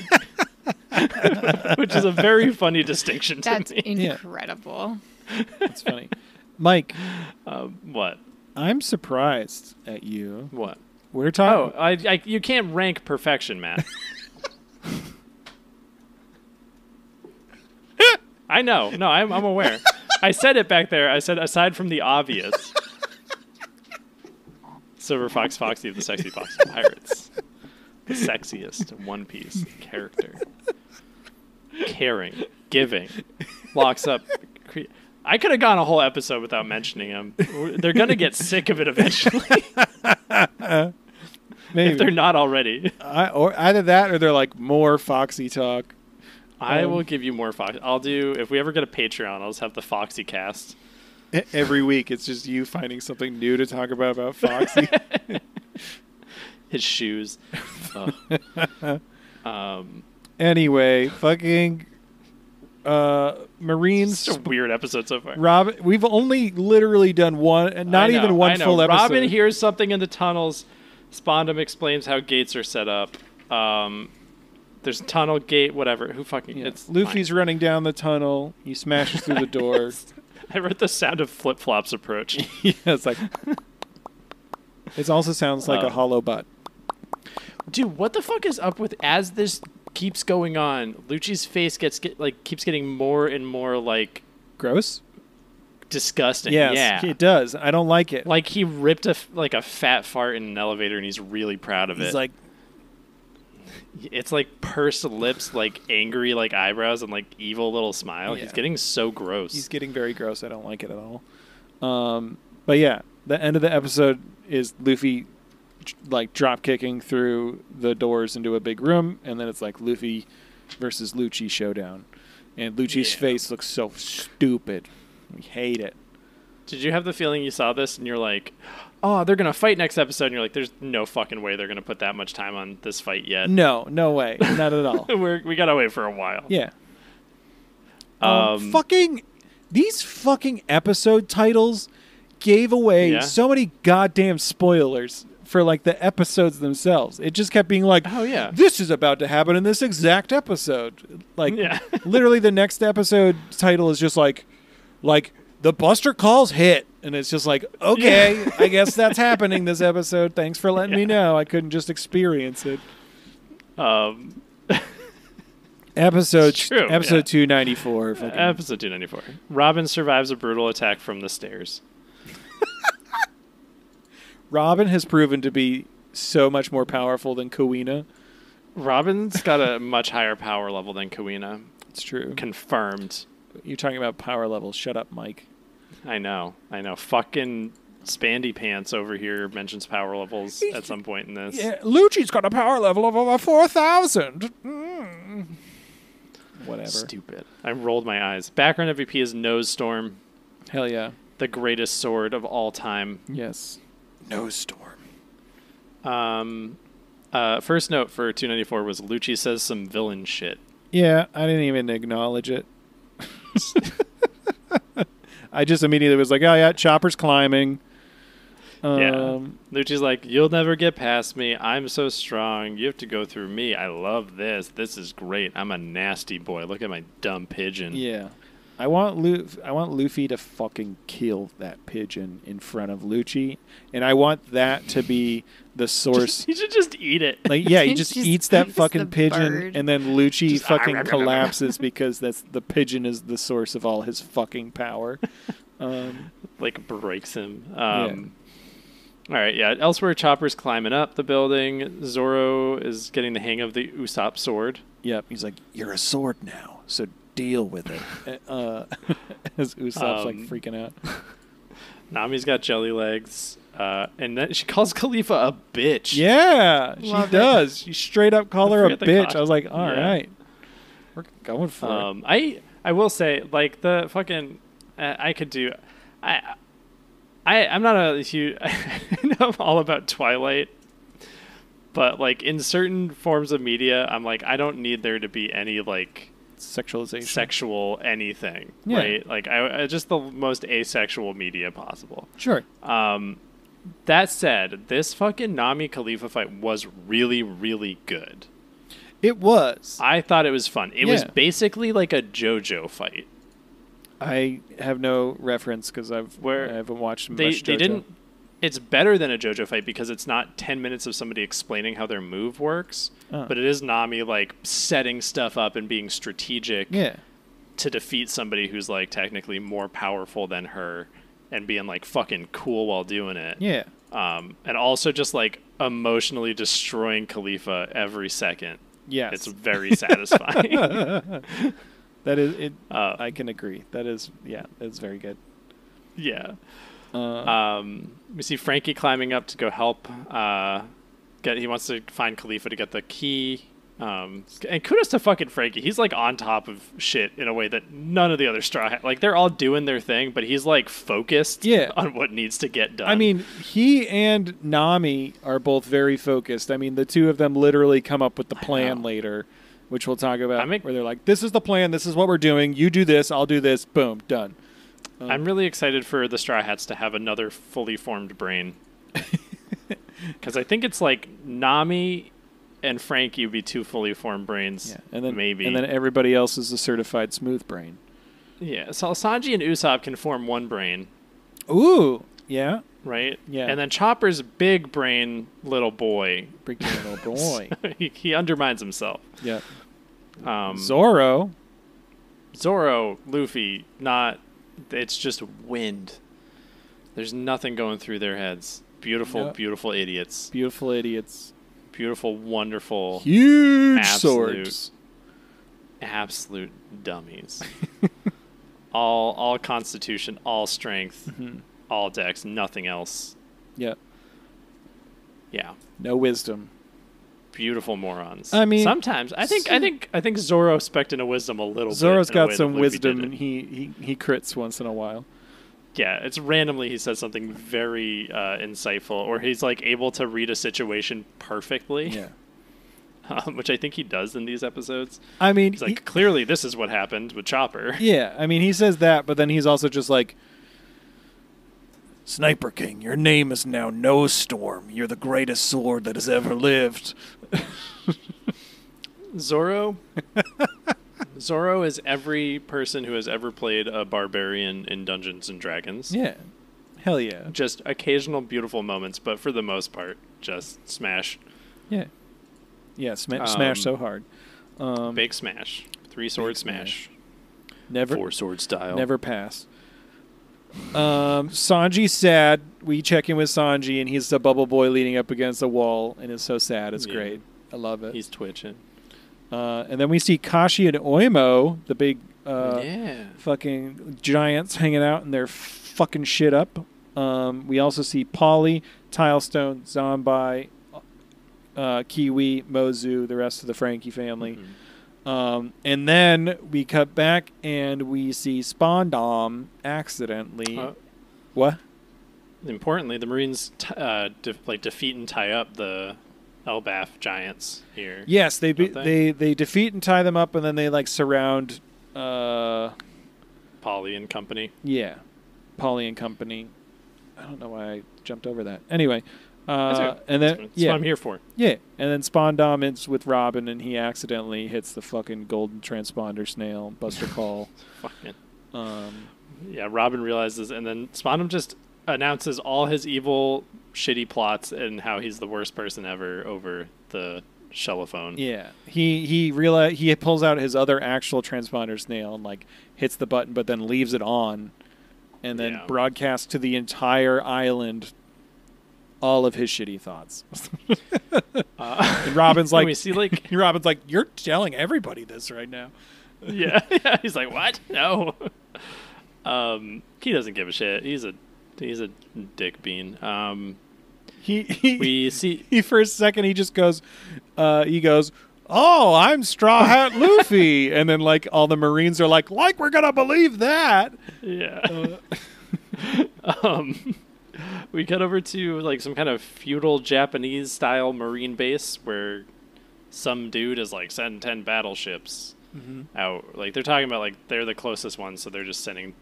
Which is a very funny distinction to That's me. incredible. That's funny. Mike, What? I'm surprised at you. What? We're talking. Oh, you can't rank perfection, Matt. I know. No, I'm aware. I said it back there. I said, aside from the obvious. Silver Fox Foxy of the Sexy Fox Pirates. The sexiest One Piece character. Caring. Giving. Locks up. I could have gone a whole episode without mentioning him. They're going to get sick of it eventually. Maybe. If they're not already. Or either that or they're like more Foxy talk. I will give you more Foxy. If we ever get a Patreon, I'll just have the Foxy cast. Every week, it's just you finding something new to talk about Foxy. His shoes. Anyway, fucking Marines. It's a weird episode so far. Robin, we've only literally done one, not even one full episode. Robin hears something in the tunnels. Spandam explains how gates are set up. There's a tunnel gate, whatever. Who fucking? Yeah. It's Luffy's fine. running down the tunnel. He smashes through the door. I wrote the sound of flip flops approach. Yeah, it's like. It also sounds like a hollow butt. Dude, what the fuck is up with as this keeps going on? Lucci's face keeps getting more and more like Gross? disgusting. Yes, Yeah, it does. I don't like it. like he ripped a fat fart in an elevator, and he's really proud of He's it. like, It's like pursed lips, like angry, like eyebrows, and like evil little smile. Yeah. He's getting so gross. he's getting very gross. I don't like it at all. But yeah, the end of the episode is Luffy like drop kicking through the doors into a big room, and then it's like Luffy versus Lucci showdown. And Lucci's face looks so stupid. We hate it. Did you have the feeling you saw this and you're like, oh, they're going to fight next episode? And you're like, there's no fucking way they're going to put that much time on this fight yet. No way. Not at all. We got to wait for a while. Yeah. Um, These fucking episode titles gave away Yeah. so many goddamn spoilers for like the episodes themselves. It just kept being like, Oh, yeah. this is about to happen in this exact episode. Like, Yeah. literally the next episode title is just like the Buster Calls hit. And it's just like, okay, I guess that's happening this episode. Thanks for letting me know. I couldn't just experience it. Episode It's true, yeah. 294. fucking- Episode 294. Robin survives a brutal attack from the stairs. Robin has proven to be so much more powerful than Kawina. Robin's got a much higher power level than Kawina. It's true. Confirmed. You're talking about power levels. Shut up, Mike. I know. Fucking Spandy Pants over here mentions power levels at some point in this. Yeah, Lucci's got a power level of over 4,000. Whatever. Stupid. I rolled my eyes. Background MVP is Nose Storm, Hell yeah. the greatest sword of all time. Yes. No storm. First note for 294 was Lucci says some villain shit. Yeah, I didn't even acknowledge it. I just immediately was like, oh yeah, Chopper's climbing. Yeah. Lucci's like, you'll never get past me. I'm so strong. You have to go through me. I love this. This is great. I'm a nasty boy. Look at my dumb pigeon. Yeah. I want Luffy to fucking kill that pigeon in front of Lucci, and I want that to be the source. He should just eat it. Like, yeah, he He just just eats that eats fucking the pigeon, bird. and then Lucci Just fucking collapses because the pigeon is the source of all his fucking power. Like breaks him. Yeah. All right, yeah. Elsewhere, Chopper's climbing up the building. Zoro is getting the hang of the Usopp sword. Yep, he's like, you're a sword now, so deal with it. As Usopp's like freaking out. Nami's got jelly legs. And then she calls Khalifa a bitch. Yeah, she Love it. does. She straight up called her a forget the bitch. cost- I was like, all Yeah. right, we're going for it. I will say, like, the fucking I could do. I'm not a huge. I know I'm all about Twilight, but like in certain forms of media, I'm like, I don't need there to be any like Sexualization. sexual anything, Yeah. right? Like I just the most asexual media possible. Sure. That said, this fucking Nami Khalifa fight was really, really good. It was. I thought it was fun. It was Yeah. basically like a JoJo fight. I have no reference because I haven't watched much They JoJo. didn't. It's better than a JoJo fight because it's not 10 minutes of somebody explaining how their move works, but it is Nami like setting stuff up and being strategic Yeah. to defeat somebody who's like technically more powerful than her and being like fucking cool while doing it. Yeah. And also just like emotionally destroying Khalifa every second. Yes. It's very satisfying. That is it. I can agree. That is, yeah, it's very good. Yeah. We see Frankie climbing up to go help. He wants to find Khalifa to get the key. And kudos to fucking Frankie. He's like on top of shit in a way that none of the other Straw like they're all doing their thing, but he's like focused on what needs to get done. I mean, he and Nami are both very focused. I mean, the two of them literally come up with the plan later, which we'll talk about, where they're like, this is the plan, this is what we're doing, you do this, I'll do this, boom, done. I'm really excited for the Straw Hats to have another fully formed brain. Because I think it's like Nami and Frankie would be two fully formed brains. Yeah, and then maybe. and then everybody else is a certified smooth brain. Yeah, so Sanji and Usopp can form one brain. Ooh, yeah. Right? Yeah. And then Chopper's big brain little boy. Big little boy. he undermines himself. Yeah. Zoro, Luffy, not... It's just wind. There's nothing going through their heads. Beautiful, beautiful idiots. Beautiful idiots. Beautiful, wonderful... Huge swords. Absolute dummies. all constitution, all strength, all dex, nothing else. Yeah. Yeah. No wisdom. Beautiful morons. I mean, sometimes I think Zoro specked into wisdom a little bit. Zoro's got that some Luffy wisdom, didn't. and he crits once in a while. Yeah, it's randomly he says something very insightful, or he's like able to read a situation perfectly. Yeah. Which I think he does in these episodes. I mean, he's like, clearly this is what happened with Chopper. Yeah, I mean, he says that, but then he's also just like, Sniper King, your name is now No Storm. You're the greatest sword that has ever lived. Zoro is every person who has ever played a barbarian in Dungeons and Dragons. Yeah. Hell yeah. Just occasional beautiful moments, but for the most part, just smash. Yeah. Yeah, smash so hard. Big smash. 3-sword smash. Never 4-sword style. Never pass. Sanji's sad. We check in with Sanji, and he's a bubble boy leaning up against a wall, and it's so sad. It's great. I love it. He's twitching. And then we see Kashi and Oimo, the big Yeah. fucking giants hanging out, and they're fucking shit up. We also see Polly, Tilestone, Zombai, Kiwi, Mozu, the rest of the Frankie family. And then we cut back and we see Spandam accidentally. What? Importantly, the Marines defeat and tie up the Elbaf giants here. Yes, they don't they defeat and tie them up, and then they like surround. Polly and company. Yeah, Polly and company. I don't know why I jumped over that. Anyway. That's and then That's what I'm here for. Yeah, and then Spandam is with Robin, and he accidentally hits the fucking golden transponder snail, Buster Call. Fucking. Yeah, Robin realizes, and then Spandam just announces all his evil, shitty plots and how he's the worst person ever over the shellophone. Yeah, he pulls out his other actual transponder snail and like hits the button, but then leaves it on, and then broadcasts to the entire island all of his shitty thoughts. And Robin's like, we see like Robin's like, you're telling everybody this right now. Yeah. He's like, what? No. He doesn't give a shit. He's a dick bean. We see He for a second he just goes, "Oh, I'm Straw Hat Luffy," and then like all the Marines are like we're gonna believe that. Yeah. We cut over to like some kind of feudal Japanese style marine base where some dude is like sending 10 battleships out. Like they're talking about like they're the closest ones, so they're just sending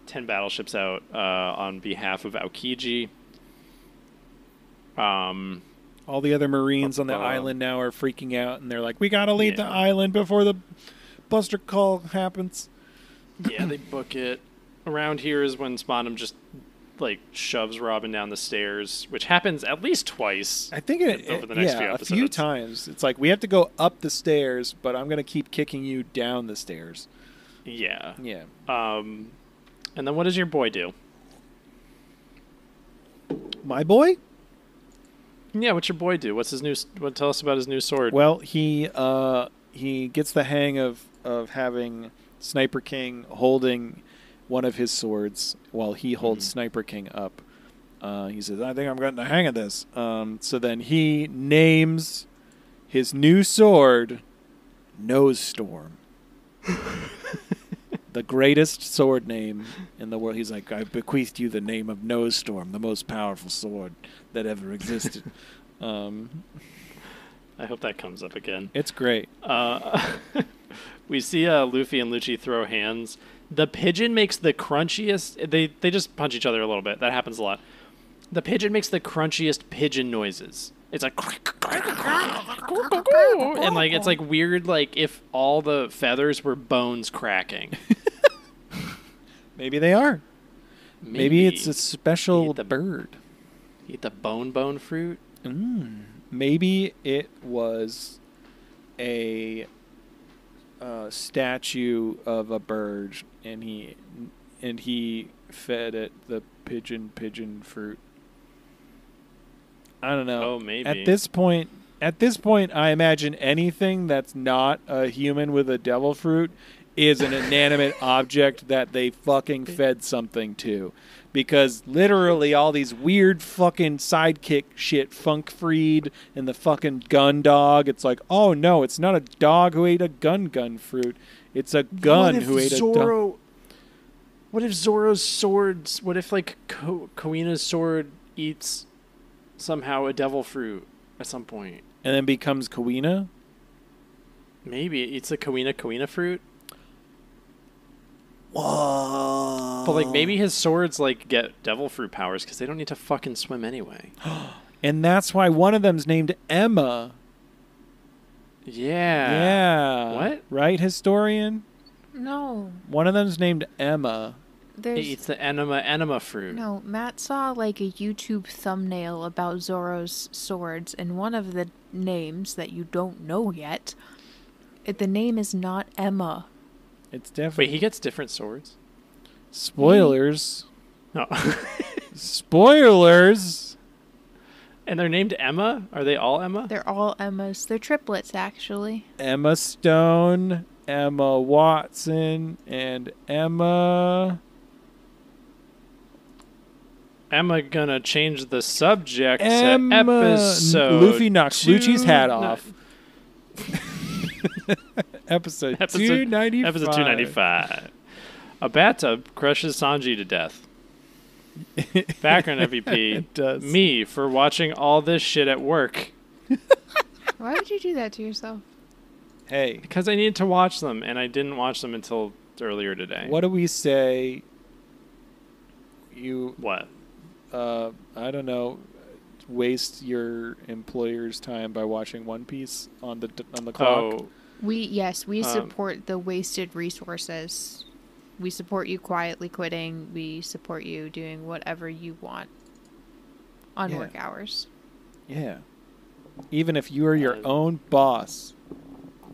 10 battleships out on behalf of Aokiji. All the other Marines on the island now are freaking out, and they're like, "We gotta leave the island before the Buster Call happens." Yeah, they book it. Around here is when Spandam just like shoves Robin down the stairs, which happens at least twice. I think over the next few episodes. a few times. It's like we have to go up the stairs, but I'm gonna keep kicking you down the stairs. Yeah. Yeah. And then what does your boy do? My boy? Yeah, what's your boy do? What's his new? Tell us about his new sword. Well, he gets the hang of having Sniper King holding one of his swords while he holds Sniper King up. He says, "I think I'm getting the hang of this." So then he names his new sword Nose Storm. The greatest sword name in the world. He's like, "I bequeathed you the name of Nose Storm, the most powerful sword that ever existed." I hope that comes up again. It's great. We see Luffy and Lucci throw hands. The pigeon makes the crunchiest... They just punch each other a little bit. That happens a lot. The pigeon makes the crunchiest pigeon noises. It's like... and like it's like weird, like if all the feathers were bones cracking. Maybe they are. Maybe it's a special bird. Eat the bone fruit? Maybe it was a statue of a bird, and he fed it the pigeon fruit. I don't know. Oh, maybe. At this point, I imagine anything that's not a human with a devil fruit is an inanimate object that they fucking fed something to. Because literally all these weird fucking sidekick shit, Funk Freed and the fucking gun dog, it's like, oh no, it's not a dog who ate a gun fruit. It's a gun who ate a dog. What if Zoro's swords, what if like Koina's sword eats somehow a devil fruit at some point? And then becomes Koina? Maybe it eats a Koina fruit. Whoa. But like maybe his swords like get devil fruit powers because they don't need to fucking swim anyway. And that's why one of them's named Emma. Yeah. What? Right, historian? No. One of them's named Emma. It eats the enema fruit. No, Matt saw like a YouTube thumbnail about Zoro's swords, and one of the names that you don't know yet, the name is not Emma. It's definitely... Wait, he gets different swords? Spoilers. No. Spoilers. And they're named Emma? Are they all Emma? They're all Emmas. They're triplets, actually. Emma Stone, Emma Watson, and Emma gonna change the subject to episode. Luffy knocks Lucci's hat off. Episode 295. Episode 295. A bathtub crushes Sanji to death. Background MVP. It does. Me for watching all this shit at work. Why would you do that to yourself? Hey. Because I needed to watch them, and I didn't watch them until earlier today. What do we say? What? I don't know. Waste your employer's time by watching One Piece on the clock. Oh. We support the wasted resources. We support you quietly quitting. We support you doing whatever you want on work hours. Yeah. Even if you are your own boss.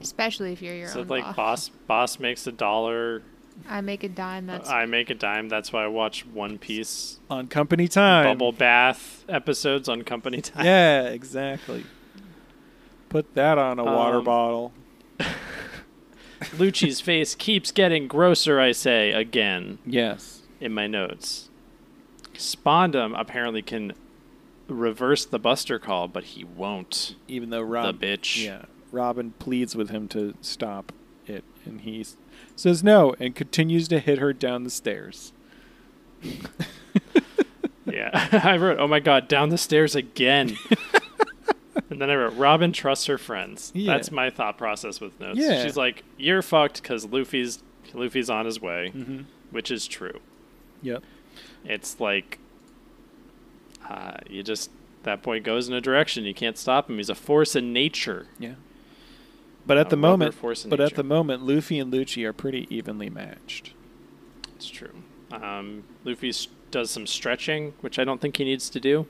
Especially if you're your own like boss. boss makes $1. I make a dime. I make a dime. That's why I watch One Piece on company time. Bubble bath episodes on company time. Yeah, exactly. Put that on a water bottle. Lucci's face keeps getting grosser, I say, again, Yes. in my notes. Spandam apparently can reverse the Buster call, but he won't. Even though The bitch. Yeah. Robin pleads with him to stop it, and he says no and continues to hit her down the stairs. Yeah. I wrote, oh my god, down the stairs again. And then I wrote, Robin trusts her friends. Yeah. That's my thought process with notes. Yeah. She's like, you're fucked because Luffy's on his way, which is true. Yep. It's like, that boy goes in a direction. You can't stop him. He's a force in nature. Yeah. But at the Robert moment, force in but at nature. the moment, Luffy and Lucci are pretty evenly matched. It's true. Luffy does some stretching, which I don't think he needs to do.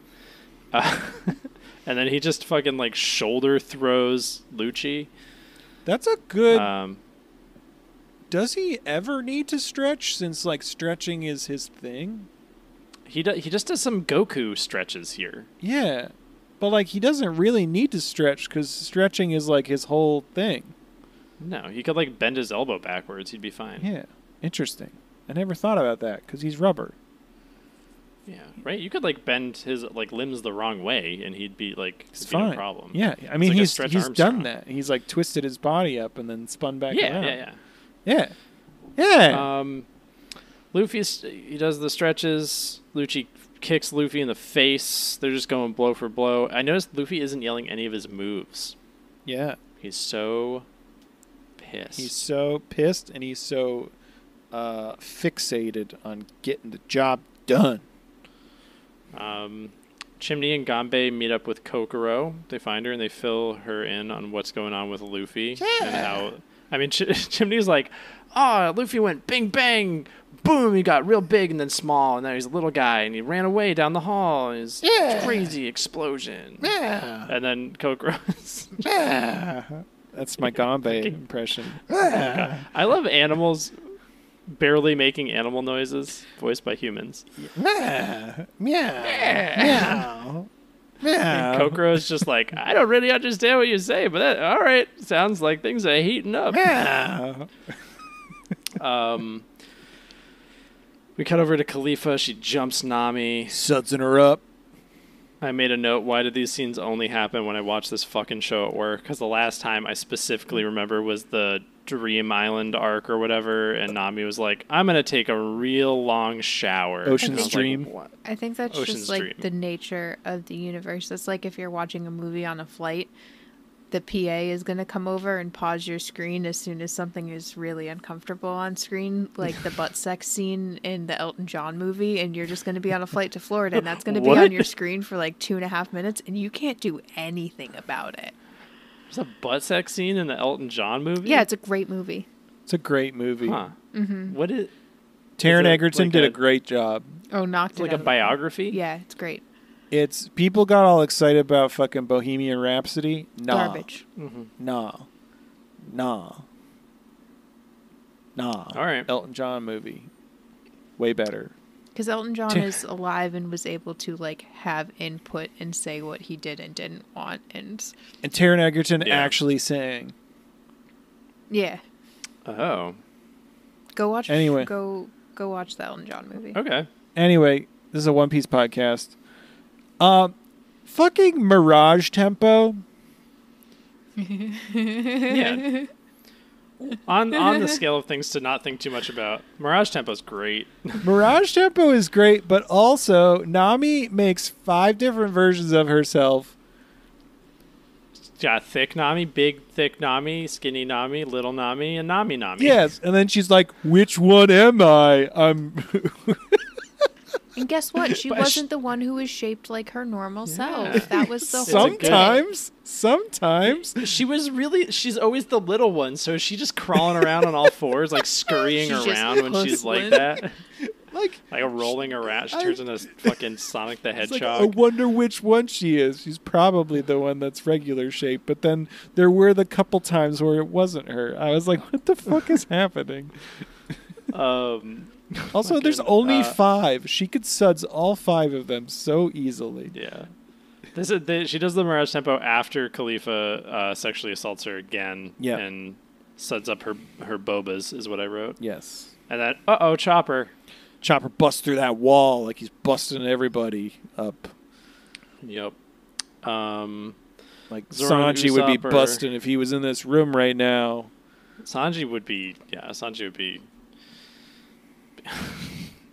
And then he just fucking like shoulder throws Lucci. That's a good. Um, Does he ever need to stretch? Since like stretching is his thing. he just does some Goku stretches here. Yeah, but like he doesn't really need to stretch because stretching is like his whole thing. No, he could like bend his elbow backwards. He'd be fine. Yeah, interesting. I never thought about that because he's rubber. Yeah, right. You could like bend his like limbs the wrong way, and he'd be like, It's it'd be fine. no problem. Yeah, I mean like a he's Stretch done Armstrong. that. He's like twisted his body up and then spun back Yeah, around. yeah, Yeah. yeah. Luffy, he does the stretches. Lucci kicks Luffy in the face. They're just going blow for blow. I noticed Luffy isn't yelling any of his moves. Yeah. He's so pissed. He's so pissed and he's so fixated on getting the job done. Chimney and Ganbei meet up with Kokoro. They find her and they fill her in on what's going on with Luffy and how. I mean, Chimney's like, Luffy went bing bang, boom. He got real big and then small, and now he's a little guy, and he ran away down the hall. And his crazy explosion. Yeah. And then Kokoro's. Yeah. That's my Ganbei impression. I love animals barely making animal noises voiced by humans. Meow. Meow. Meow. And Kokoro's just like, I don't really understand what you say, but that, all right, sounds like things are heating up. Meow. We cut over to Khalifa. She jumps Nami. Sudsing her up. I made a note. Why did these scenes only happen when I watched this fucking show at work? Because the last time I specifically remember was the Dream Island arc or whatever, and Nami was like, I'm going to take a real long shower. Ocean's And I was Dream. Like, what? I think that's Ocean's just like Dream. the nature of the universe. It's like if you're watching a movie on a flight, the PA is going to come over and pause your screen as soon as something is really uncomfortable on screen, like the butt sex scene in the Elton John movie, and you're just going to be on a flight to Florida, and that's going to be What? on your screen for like 2.5 minutes, and you can't do anything about it. There's a butt sex scene in the Elton John movie? Yeah, it's a great movie. It's a great movie. Huh. What is Taron Is it Egerton like did a a- great job. Oh, knocked it's it like out a of the- biography? Yeah, it's great. It's people got all excited about fucking Bohemian Rhapsody. Nah. Garbage. Nah. Nah. All right. Elton John movie. Way better. Because Elton John is alive and was able to like have input and say what he did and didn't want, and And Taron Egerton Yeah. actually sang. yeah, Oh. go watch. Anyway. go watch the Elton John movie. Okay. Anyway, this is a One Piece podcast. Fucking Mirage Tempo. Yeah. On the scale of things to not think too much about, Mirage Tempo's great. Mirage Tempo is great, but also Nami makes 5 different versions of herself. Got thick Nami, big thick Nami, skinny Nami, little Nami, and Nami Nami. Yes, and then she's like, "Which one am I?" And guess what? She But wasn't the one who was shaped like her normal self. That was the whole Sometimes. She was really, she's always the little one, so is she just crawling around on all fours, like scurrying She's just around when she's like hustling. that? Like, Like rolling around. She turns into fucking Sonic the it's like, Hedgehog. I wonder which one she is. She's probably the one that's regular shape, but then there were the couple times where it wasn't her. I was like, what the fuck is happening? Also, there's fucking, only 5. She could suds all 5 of them so easily. Yeah. She does the Mirage Tempo after Khalifa sexually assaults her again. Yeah. And suds up her bobas, is what I wrote. Yes. And then, Chopper. Chopper busts through that wall like he's busting everybody up. Yep. Like Zoro and Sanji would be Usopp busting if he was in this room right now. Sanji would be...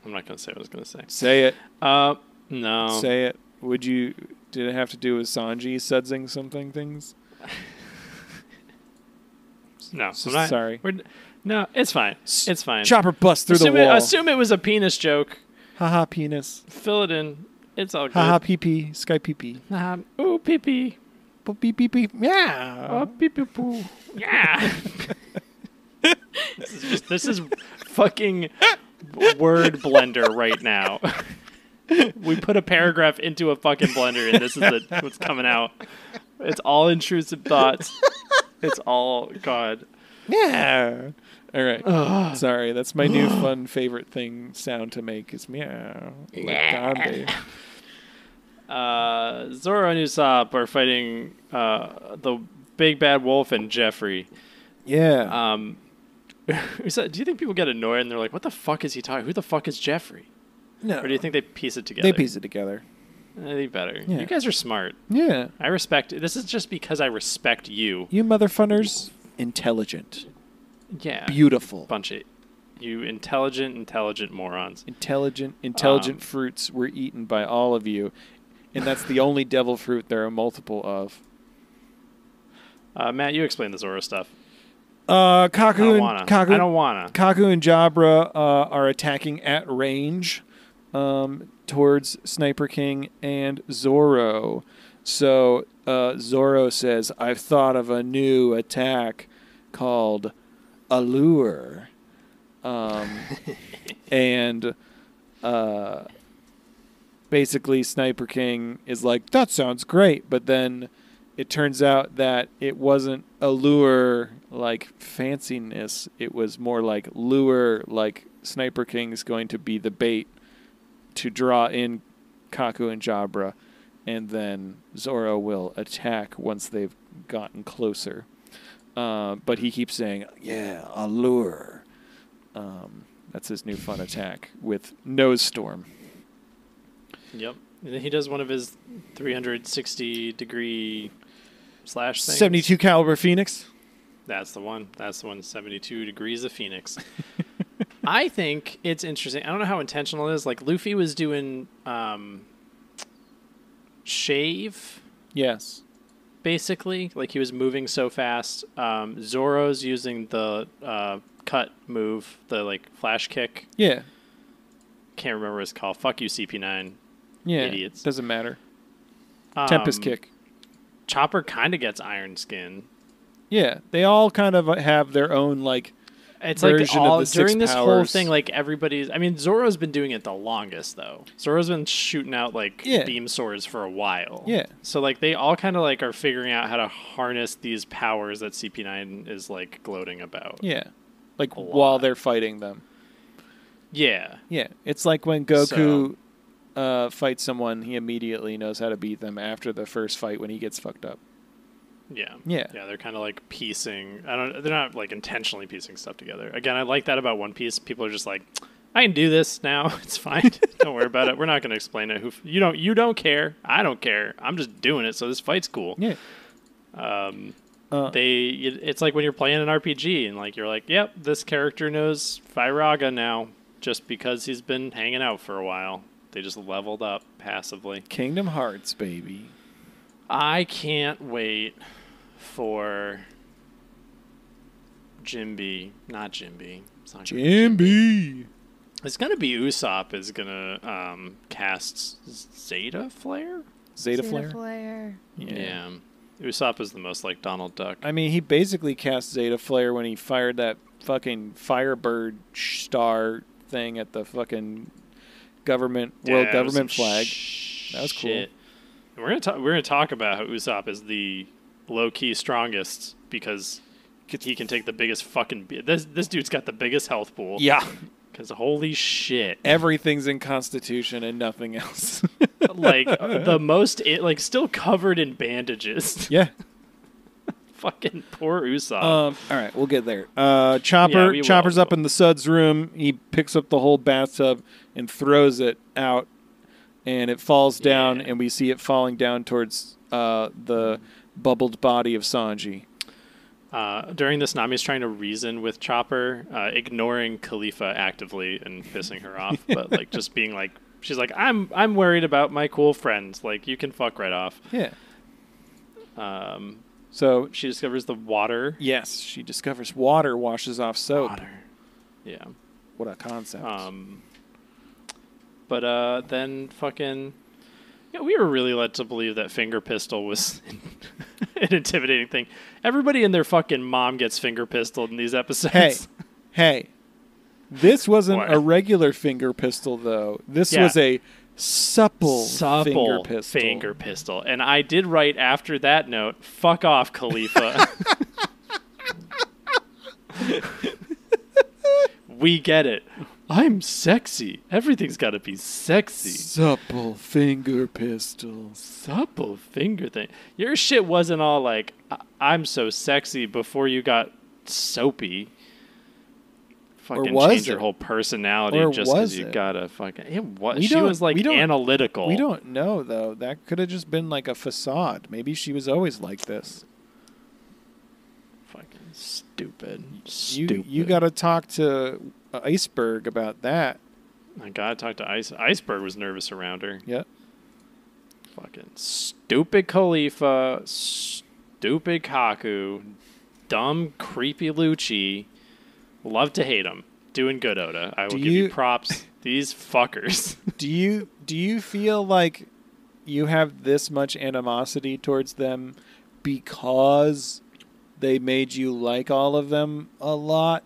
I'm not going to say what I was going to say. Say it. No. Say it. Did it have to do with Sanji sudsing something things? No. Sorry. No, it's fine. It's fine. Chopper busts through the wall. Assume it was a penis joke. Haha, penis. Fill it in. It's all good. Haha, pee-pee. Sky pee-pee. Ooh, pee-pee. Pee-pee-pee. Yeah. Oh, pee-pee-poo. Yeah. This is fucking word blender right now. We put a paragraph into a fucking blender, and this is what's coming out. It's all intrusive thoughts. It's all God. Yeah. All right. Sorry, that's my new fun favorite thing sound to make is meow. Yeah. Zoro and Usopp are fighting the big bad wolf and Jeffrey. Yeah. Do you think people get annoyed and they're like, "What the fuck is he talking? Who the fuck is Jeffrey?" No. Or do you think they piece it together? They piece it together. They better. Yeah. You guys are smart. Yeah. I respect. This is just because I respect you. You motherfuckers, intelligent, Yeah. beautiful, Bunch of you intelligent morons. Intelligent fruits were eaten by all of you, and that's the only devil fruit there are multiple of. Matt, you explain the Zoro stuff. Kaku I don't wanna. Kaku and Jabra are attacking at range towards Sniper King and Zoro. So Zoro says, "I've thought of a new attack called Allure." And basically Sniper King is like, "That sounds great," but then it turns out that it wasn't allure like fanciness. It was more like lure, like Sniper King's going to be the bait to draw in Kaku and Jabra, and then Zoro will attack once they've gotten closer. But he keeps saying, "Yeah, allure." That's his new fun attack with Nose Storm. Yep. And then he does one of his 360-degree slash things. 72 caliber Phoenix. That's the one. 72 degrees of Phoenix. I think it's interesting. I don't know how intentional it is. Like, Luffy was doing shave. Yes. Basically. Like, he was moving so fast. Zoro's using the cut move, the, like, flash kick. Yeah. Can't remember what it's called. Fuck you, CP9. Yeah. Idiots. Doesn't matter. Tempest kick. Chopper kind of gets Iron Skin. Yeah, they all kind of have their own like. It's like of the during this whole powers. thing, like everybody's. I mean, Zoro's been doing it the longest though. Zoro's been shooting out like beam swords for a while. Yeah. So like they all kind of like are figuring out how to harness these powers that CP9 is like gloating about. Yeah, like while they're fighting them. Yeah. Yeah, it's like when Goku fights someone, he immediately knows how to beat them after the first fight when he gets fucked up. Yeah. Yeah. Yeah, they're kind of like piecing. They're not like intentionally piecing stuff together. Again, I like that about One Piece. People are just like, I can do this now. It's fine. Don't worry about it. We're not going to explain it. You don't care. I don't care. I'm just doing it. So this fight's cool. Yeah. It's like when you're playing an RPG and like you're like, yep, this character knows Firaga now just because he's been hanging out for a while. They just leveled up passively. Kingdom Hearts, baby. I can't wait for Jimby. Not Jimby. It's not Jimby. It's going to be Usopp is going to cast Zeta Flare? Zeta Flare? Yeah. Usopp is the most like Donald Duck. I mean, he basically cast Zeta Flare when he fired that fucking Firebird star thing at the fucking world government flag. That was cool. And we're gonna talk about how Usopp is the low key strongest because he can take the biggest fucking. This dude's got the biggest health pool. Yeah. Because holy shit, everything's in Constitution and nothing else. Like the most, still covered in bandages. Yeah. Fucking poor Usopp. All right, we'll get there. Chopper's up in the Suds room. He picks up the whole bathtub and throws it out, and it falls down, and we see it falling down towards the bubbled body of Sanji. During this, Nami's trying to reason with Chopper, ignoring Khalifa actively and pissing her off, but like just being like, she's like, I'm worried about my cool friends. Like, you can fuck right off. Yeah. So she discovers the water. Yes, she discovers water washes off soap. Water. Yeah. What a concept. But then fucking... Yeah, we were really led to believe that finger pistol was an intimidating thing. Everybody and their fucking mom gets finger pistoled in these episodes. Hey. This wasn't a regular finger pistol, though. This was a supple finger pistol. And I did write after that note, fuck off, Khalifa. We get it. I'm sexy. Everything's got to be sexy. Supple finger pistol. Supple finger thing. Your shit wasn't all like, I'm so sexy before you got soapy. Fucking change your whole personality just because you got a fucking... She was like analytical. We don't know, though. That could have just been like a facade. Maybe she was always like this. Fucking stupid. You got to talk to Iceberg about that. I got to talk to Iceberg was nervous around her. Yep. Fucking stupid Khalifa. Stupid Kaku. Dumb, creepy Lucci. Love to hate them. Doing good, Oda. I will give you props. These fuckers. Do you feel like you have this much animosity towards them because they made you like all of them a lot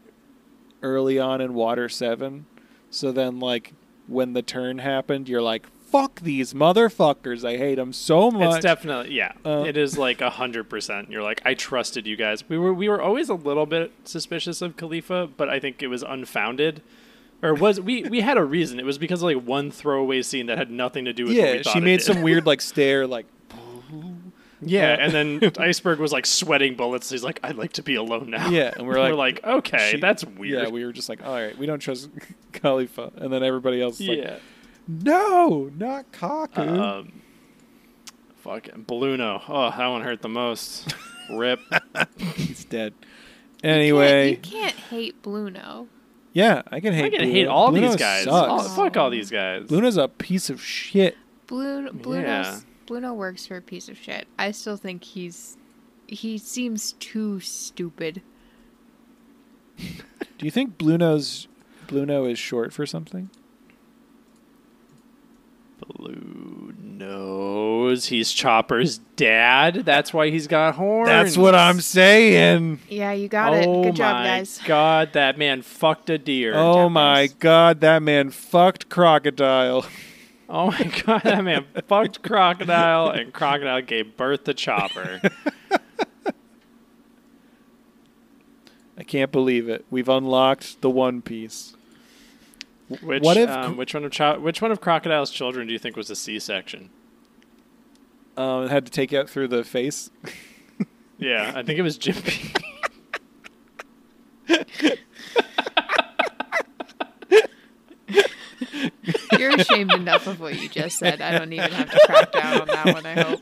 early on in Water 7? So then, like, when the turn happened, you're like, fuck these motherfuckers. I hate them so much. It's definitely, it is like 100%. You're like, I trusted you guys. We were always a little bit suspicious of Khalifa, but I think it was unfounded. Or we had a reason. It was because of like one throwaway scene that had nothing to do with what we thought she made some weird like stare like... Yeah, and then Iceberg was like sweating bullets. He's like, I'd like to be alone now. Yeah, and we're like, okay, that's weird. Yeah, we were just like, all right, we don't trust Khalifa. And then everybody else is like, no, not Kaku. Fucking Bluno. Oh, that one hurt the most. Rip. He's dead. Anyway. You can't hate Bluno. Yeah, I can hate Bluno. Hate all Bluno these guys. Fuck all these guys. Bluno's a piece of shit. Bluno works for a piece of shit. I still think he seems too stupid. Do you think Bluno is short for something? Bluno's. He's Chopper's dad. That's why he's got horns. That's what I'm saying. Yeah, you got it. Good job, guys. Oh my God, that man fucked a deer. Oh my God, that man fucked Crocodile. Oh my God, that man fucked Crocodile, and Crocodile gave birth to Chopper. I can't believe it. We've unlocked the One Piece. Which one of Crocodile's children do you think was a C-section? It had to take it through the face. Yeah, I think it was Jimpy. You're ashamed enough of what you just said. I don't even have to crack down on that one, I hope.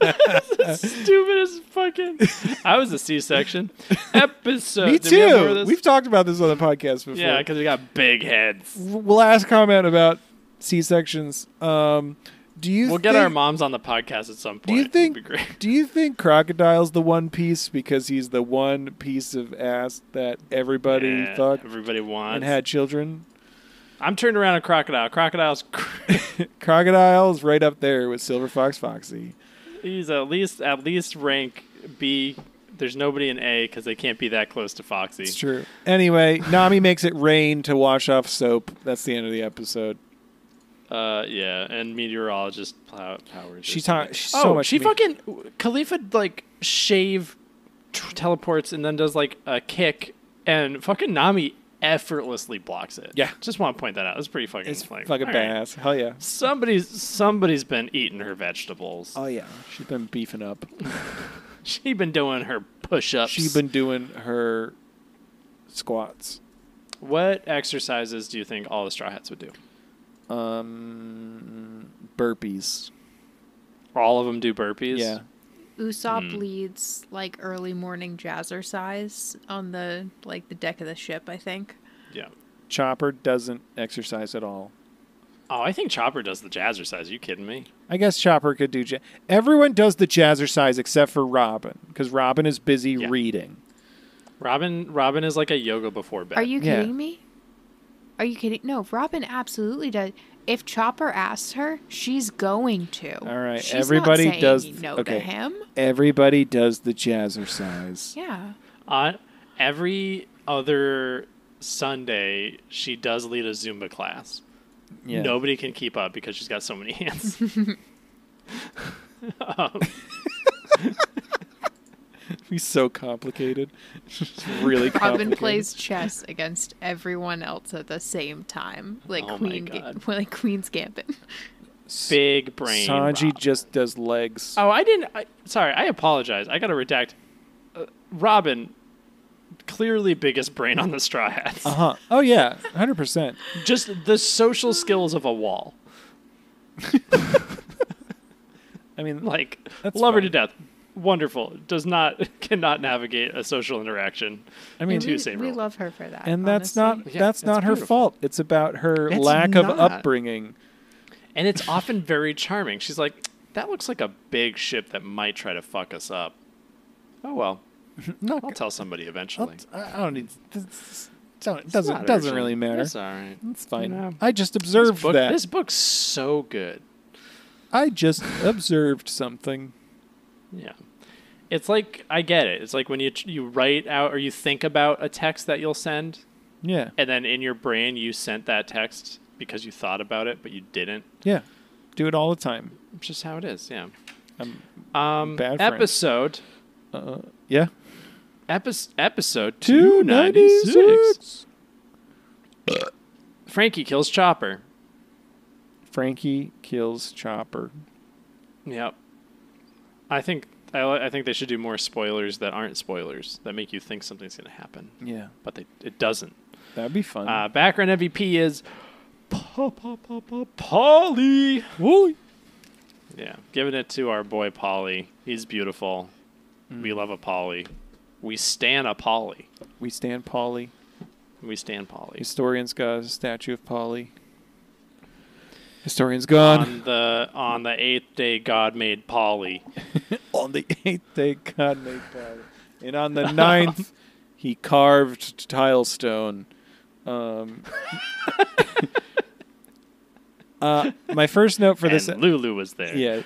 Stupid as fucking... I was a C-section. Episode. Me too. We've talked about this on the podcast before. Yeah, because we got big heads. Last comment about C-sections. We'll get our moms on the podcast at some point. Do you think Crocodile's the One Piece because he's the one piece of ass that everybody fucked? Everybody wants. And had children? I'm turned around on Crocodile. Crocodile's right up there with Silver Fox Foxy. He's at least rank B. There's nobody in A because they can't be that close to Foxy. It's true. Anyway, Nami makes it rain to wash off soap. That's the end of the episode. Yeah, and meteorologist powers. She fucking Khalifa like teleports and then does like a kick, and fucking Nami effortefully blocks it. Yeah, just want to point that out. It's pretty fucking. It's fucking badass. Right. Hell yeah. Somebody's been eating her vegetables. Oh yeah, she's been beefing up. She's been doing her push-ups. She's been doing her squats. What exercises do you think all the Straw Hats would do? Burpees. All of them do burpees? Yeah. Usopp leads like early morning jazzercise on the deck of the ship, I think. Yeah. Chopper doesn't exercise at all. Oh, I think Chopper does the jazzercise. Are you kidding me? I guess Chopper could do... Everyone does the jazzercise except for Robin, because Robin is busy reading. Robin is like a yoga before bed. Are you kidding me? Are you kidding? No, Robin absolutely does. If Chopper asks her, she's going to. All right, She's everybody not saying does... no to him. Everybody does the jazzercise. Yeah. Every other Sunday, she does lead a Zumba class. Yeah. Nobody can keep up because she's got so many hands. He's so complicated. It's really complicated. Robin plays chess against everyone else at the same time, like Queen's Gambit. Big brain. Sanji Robin. just does legs. Oh, I didn't. Sorry, I apologize. I got to redact. Robin, clearly biggest brain on the Straw Hats. Oh yeah, 100%. Just the social skills of a wall. I mean, like, that's love her fine. to death. Wonderful. Cannot navigate a social interaction. I mean, we love her for that. and that's honestly. not not her beautiful. fault. It's about her It's lack of not. upbringing. And it's often very charming. She's like, that looks like a big ship that might try to fuck us up. Oh, well. No, I'll tell somebody eventually. I don't need. It It's doesn't not doesn't urgent. really matter. It's all right. It's fine. You know, I just observed that. This book's so good. I just observed something. Yeah. It's like, I get it. It's like when you write out or you think about a text that you'll send, Yeah. and then in your brain you sent that text because you thought about it, but you didn't. Yeah. Do it all the time. It's just how it is, yeah. Bad friend. Episode Yeah. Episode 296. Frankie kills Chopper. Frankie kills Chopper. Yep. I think they should do more spoilers that aren't spoilers that make you think something's going to happen, Yeah. but it doesn't. That'd be fun. Background MVP is Polly. Wooly. Yeah, giving it to our boy Polly. He's beautiful. We love a Polly. We stan a Polly. We stand Polly. We stan Polly. Historian's got a statue of Polly. Historian's gone. On the 8th day, God made Polly. On the 8th day, God made Polly. And on the 9th, he carved tile stone. My first note for this... And Lulu was there. Yeah.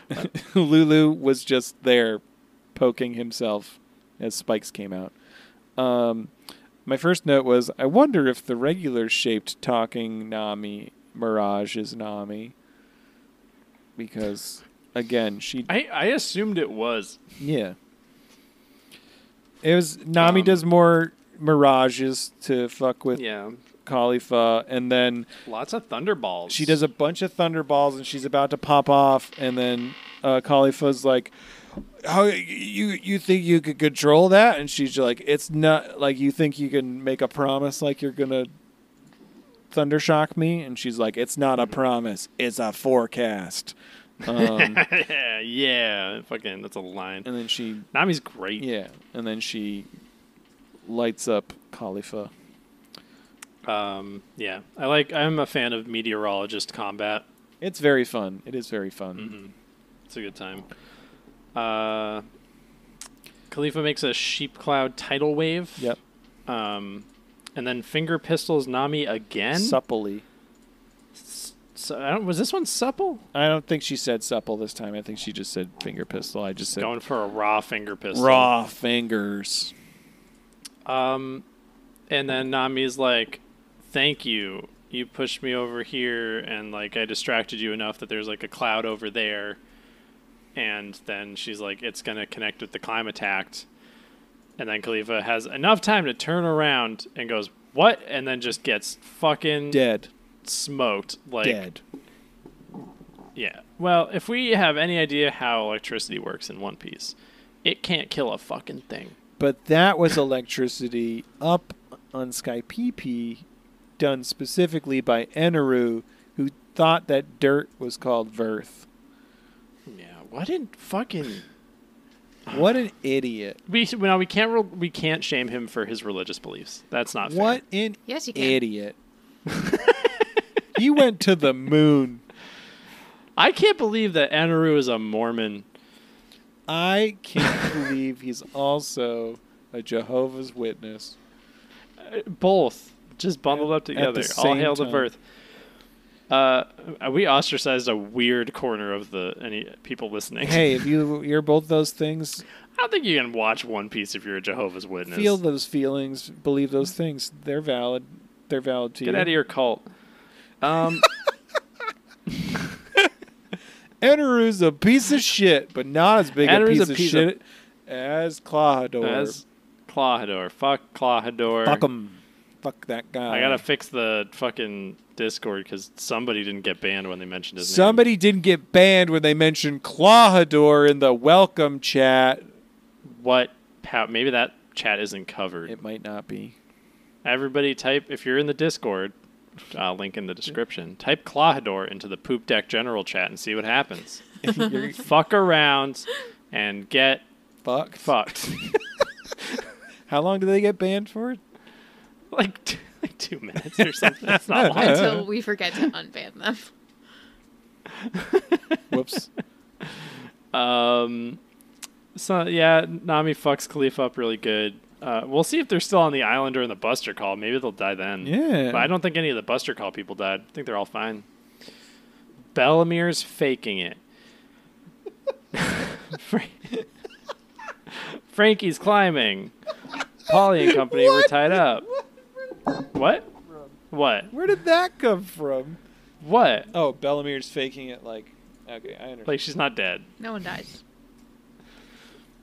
Lulu was just there poking himself as spikes came out. My first note was, I wonder if the regular-shaped talking Nami Mirage is Nami. Because, again, she... I assumed it was. Yeah. It was... Nami does more mirages to fuck with Khalifa, and then... Lots of thunderballs. She does a bunch of thunderballs, and she's about to pop off, and then Khalifa's like, "How you think you could control that?" And she's like, "It's not like you think you can make a promise like you're gonna thundershock me." And she's like, "It's not a promise, it's a forecast." Yeah, fucking, that's a line. And then she, Nami's great. yeah, and then she lights up Khalifa. Yeah, I'm a fan of meteorologist combat. It's very fun. It is very fun. Mm-hmm. It's a good time. Khalifa makes a sheep cloud tidal wave. Yep. And then finger pistols Nami again. Supplely. So, was this one supple? I don't think she said supple this time. I think she just said finger pistol. I just said Going for a raw finger pistol. raw fingers. And then Nami's like, "Thank you. You pushed me over here, and like I distracted you enough that there's like a cloud over there." And then she's like, "It's gonna connect with the Climatact." And then Khalifa has enough time to turn around and goes, "What?" And then just gets fucking Dead. smoked. Like, Dead. yeah. Well, if we have any idea how electricity works in One Piece, it can't kill a fucking thing. But that was electricity up on Skypepe done specifically by Eneru, who thought that dirt was called Verth. Yeah, what in fucking... What an idiot. We can't shame him for his religious beliefs. That's not fair. What an Yes, you can. idiot. He went to the moon. I can't believe that Anaru is a Mormon. I can't believe he's also a Jehovah's Witness. Both. Just bundled up together. the All same hail the time. birth. We ostracized a weird corner of any people listening. Hey, if you're both those things, I don't think you can watch One Piece if you're a Jehovah's Witness. feel those feelings, believe those things. They're valid. They're valid to you. Get out of your cult. Eneru's a piece of shit, but not as big Eneru's a piece of shit as Clawhador. As Clawhador. Fuck Clawhador. Fuck him. Fuck that guy. I gotta fix the fucking Discord because somebody didn't get banned when they mentioned his name. Somebody didn't get banned when they mentioned Clawhador in the welcome chat. What? Maybe that chat isn't covered. It might not be. Everybody type, if you're in the Discord, link in the description, type Clawhador into the Poop Deck General chat and see what happens. Fuck around and get fucked. How long do they get banned for? like 2 minutes or something. That's not long. Until we forget to unban them. Whoops. So yeah, Nami fucks Khalifa up really good. We'll see if they're still on the island or in the Buster Call. Maybe they'll die then. Yeah. But I don't think any of the Buster Call people died. I think they're all fine. Bellamir's faking it. Frankie's climbing. Polly and company were tied up. What? What? Where did that come from? What? Oh, Bellamir's faking it like... Okay, I understand. Like she's not dead. No one dies.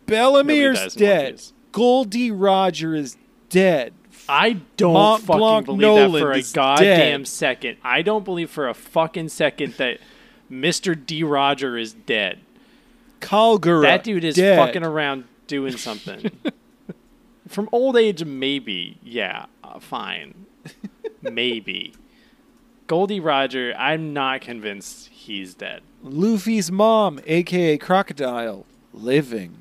Bellamir's dead. Goldie Roger is dead. I don't Mont fucking Blanc believe Noland that for a is goddamn dead. second. I don't believe for a fucking second that Mr. D. Roger is dead. Kalgura, That dude is dead. fucking around doing something. From old age, maybe. Yeah, fine. Maybe. Goldie Roger, I'm not convinced he's dead. Luffy's mom, a.k.a. Crocodile, living.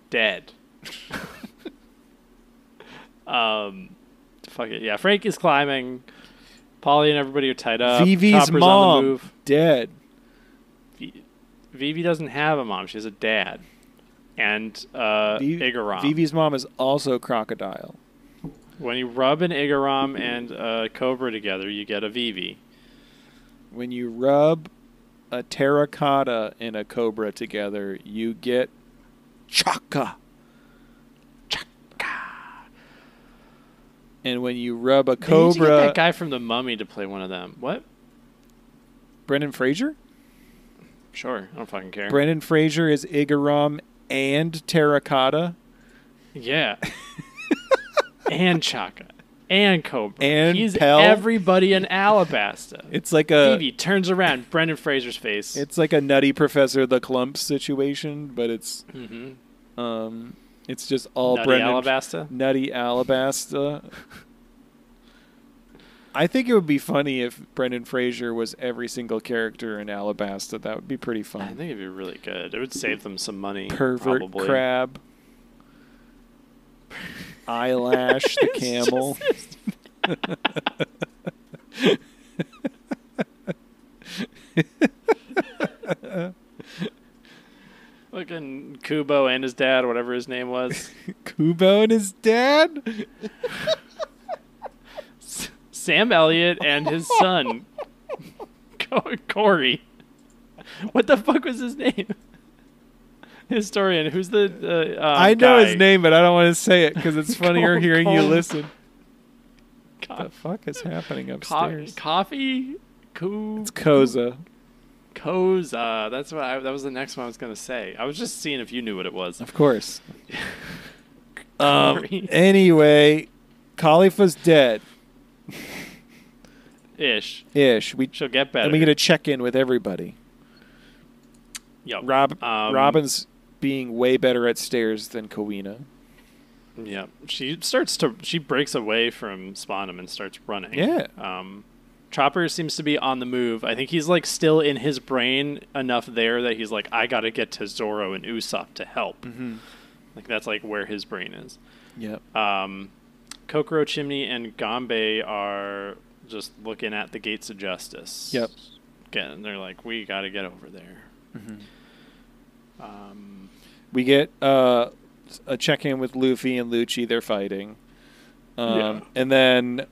Dead. Fuck it. Yeah, Frank is climbing. Polly and everybody are tied up. Vivi's Chopper's on the mom, move. dead. Vivi doesn't have a mom. She has a dad. And Igaram. Vivi's mom is also Crocodile. When you rub an Igaram and a Cobra together, you get a Vivi. When you rub a terracotta and a cobra together, you get Chaka. And when you rub a They need to get cobra... that guy from The Mummy to play one of them. What? Brendan Fraser? Sure. I don't fucking care. Brendan Fraser is Igaram and terracotta. Yeah. And Chaka. And Cobra. And He's Pell. everybody in Alabasta. It's like a... Vivi turns around. Brendan Fraser's face. It's like a Nutty Professor the Clump situation, but it's it's just all Nutty Brendan Alabasta? Nutty Alabasta. I think it would be funny if Brendan Fraser was every single character in Alabasta. That would be pretty I fun. think it'd be really good. It would save them some money. Pervert probably. crab. Eyelash the camel. Fucking Kubo and his dad, whatever his name was. Kubo and his dad? Sam Elliott and his son, Corey. What the fuck was his name? Historian. Who's the I know guy? his name, but I don't want to say it because it's funnier hearing you listen. Co- What the fuck is happening upstairs? Coffee? It's Koza. Koza. That's what. That was the next one I was gonna say. I was just seeing if you knew what it was. Of course. Corey. Anyway, Khalifa's dead. Ish. We She'll get better. and we get to check in with everybody. Yup. Robin's being way better at stairs than Kowina. Yeah, she breaks away from Spandam and starts running. Yeah. Chopper seems to be on the move. I think he's like still in his brain enough there that he's like, I gotta get to Zoro and Usopp to help. Mm-hmm. Like that's like where his brain is. Yep. Kokoro, Chimney, and Ganbei are just looking at the gates of justice. Yep. Again, they're like, we gotta get over there. Mm-hmm. We get a check-in with Luffy and Lucci. They're fighting. And then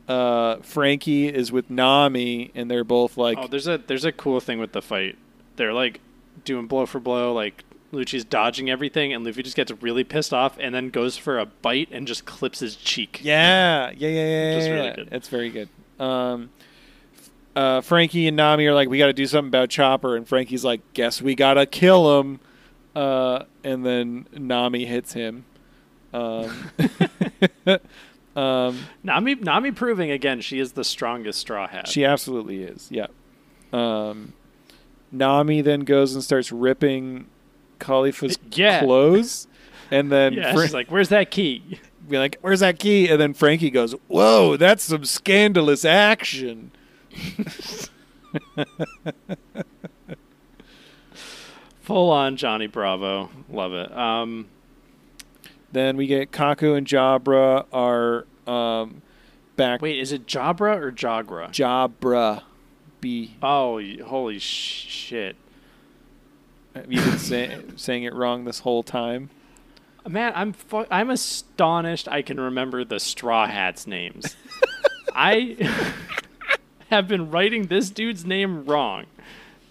Frankie is with Nami, and they're both like... Oh, there's a cool thing with the fight. They're like doing blow for blow, like Lucci's dodging everything, and Luffy just gets really pissed off and then goes for a bite and just clips his cheek. Yeah. Just really good. It's very good. Frankie and Nami are like, we got to do something about Chopper, and Frankie's like, guess we got to kill him. And then Nami hits him. Nami proving again she is the strongest Straw Hat. She absolutely is. Yeah. Nami then goes and starts ripping Khalifa's clothes, and then she's like, "Where's that key?" Be like, "Where's that key?" And then Frankie goes, "Whoa, that's some scandalous action." Full on Johnny Bravo, love it. Then we get Kaku and Jabra are back. Wait, is it Jabra or Jagra? Jabra. B. Oh, holy shit. Have you been saying it wrong this whole time? Man, I'm astonished I can remember the Straw Hats' names. I have been writing this dude's name wrong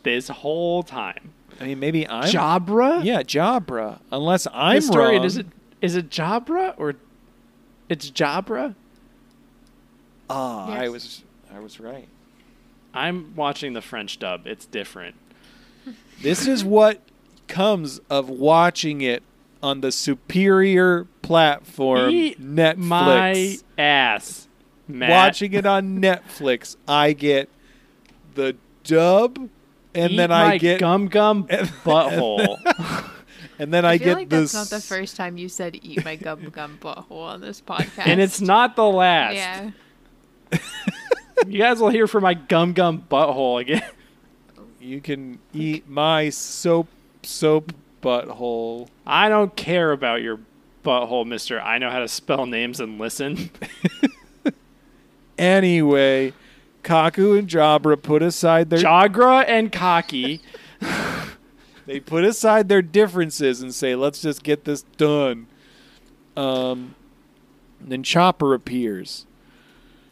this whole time. I mean, maybe I'm... Jabra? Yeah, Jabra. Unless I'm Historian, wrong. Is it Jabra or it's Jabra? Ah, Yes. I was right. I'm watching the French dub. It's different. This is what comes of watching it on the superior platform, Eat Netflix. my ass, Matt. Watching it on Netflix, I get the dub, and Eat then my I get gum butthole. and then I I feel get like this. that's not the first time you said "eat my gum butthole" on this podcast, And it's not the last. Yeah. You guys will hear from my gum butthole again. You can eat my soap butthole. I don't care about your butthole, mister. I know how to spell names and listen. Anyway, Kaku and Jabra put aside their Jagra and Kaki. They put aside their differences and say, let's just get this done. Then Chopper appears.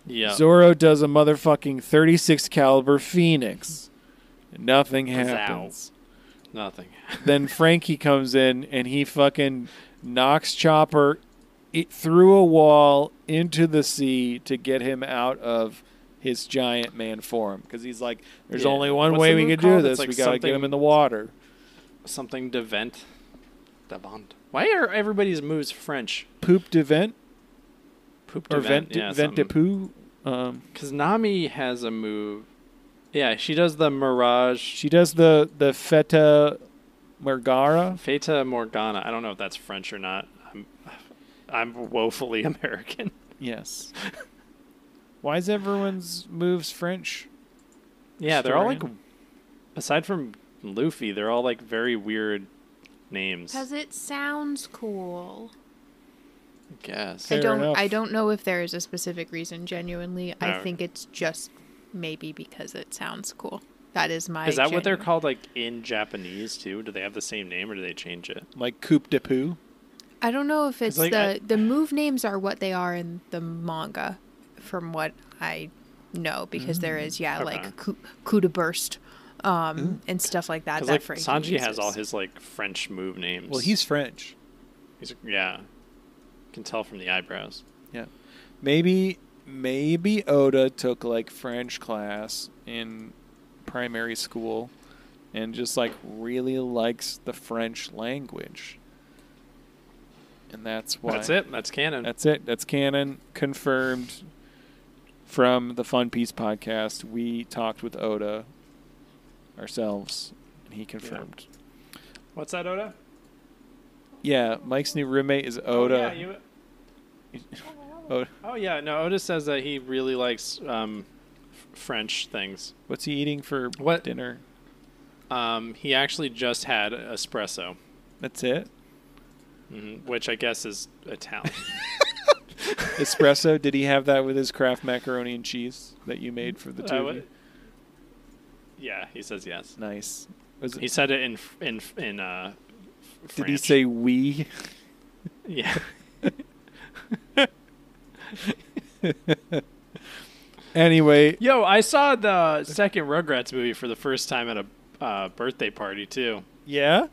Yeah. Zoro does a motherfucking 36 caliber Phoenix. Nothing happens. Nothing. Then Frankie comes in and he fucking knocks Chopper through a wall into the sea to get him out of his giant man form. Because he's like, there's only one What's way the we move can do called? this. It's like We got to get him something- in the water. Something Devant. Why are everybody's moves French? Poop de vent? Poop Or Devant. vent de poo? Because Nami has a move. Yeah, she does the Mirage. She does the Feta Morgara. Fata Morgana. I don't know if that's French or not. I'm woefully American. Yes. Why is everyone's moves French? Yeah, they're all like, Historian? aside from Luffy, they're all like very weird names. Because it sounds cool. I guess. Fair enough. I don't know if there is a specific reason. Genuinely, I No. think it's just maybe because it sounds cool. That is my. Is that what they're genuine- called like in Japanese too? Do they have the same name or do they change it? Like Coupe de Poo? I don't know if it's like, the move names are what they are in the manga, from what I know, because there is Okay. like coup de burst, and stuff like that. Because That like Frankie Sanji has uses. all his like French move names. Well, he's French. yeah. Can tell from the eyebrows. Yeah. Maybe Oda took like French class in primary school and just like really likes the French language. And that's why. That's it. That's canon. That's it. That's canon. Confirmed from the Fun Piece podcast. We talked with Oda ourselves, and he confirmed. What's that, Oda? Yeah, Mike's new roommate is Oda. Oh, yeah, Oh yeah, no. Otis says that he really likes French things. What's he eating for dinner? He actually just had espresso. That's it? Which I guess is Italian. Espresso? Did he have that with his Kraft macaroni and cheese that you made for the two of you? Yeah, he says yes. Nice. He said it in French. Did he say we? Yeah. Anyway. Yo, I saw the second Rugrats movie for the first time at a birthday party too. Yeah?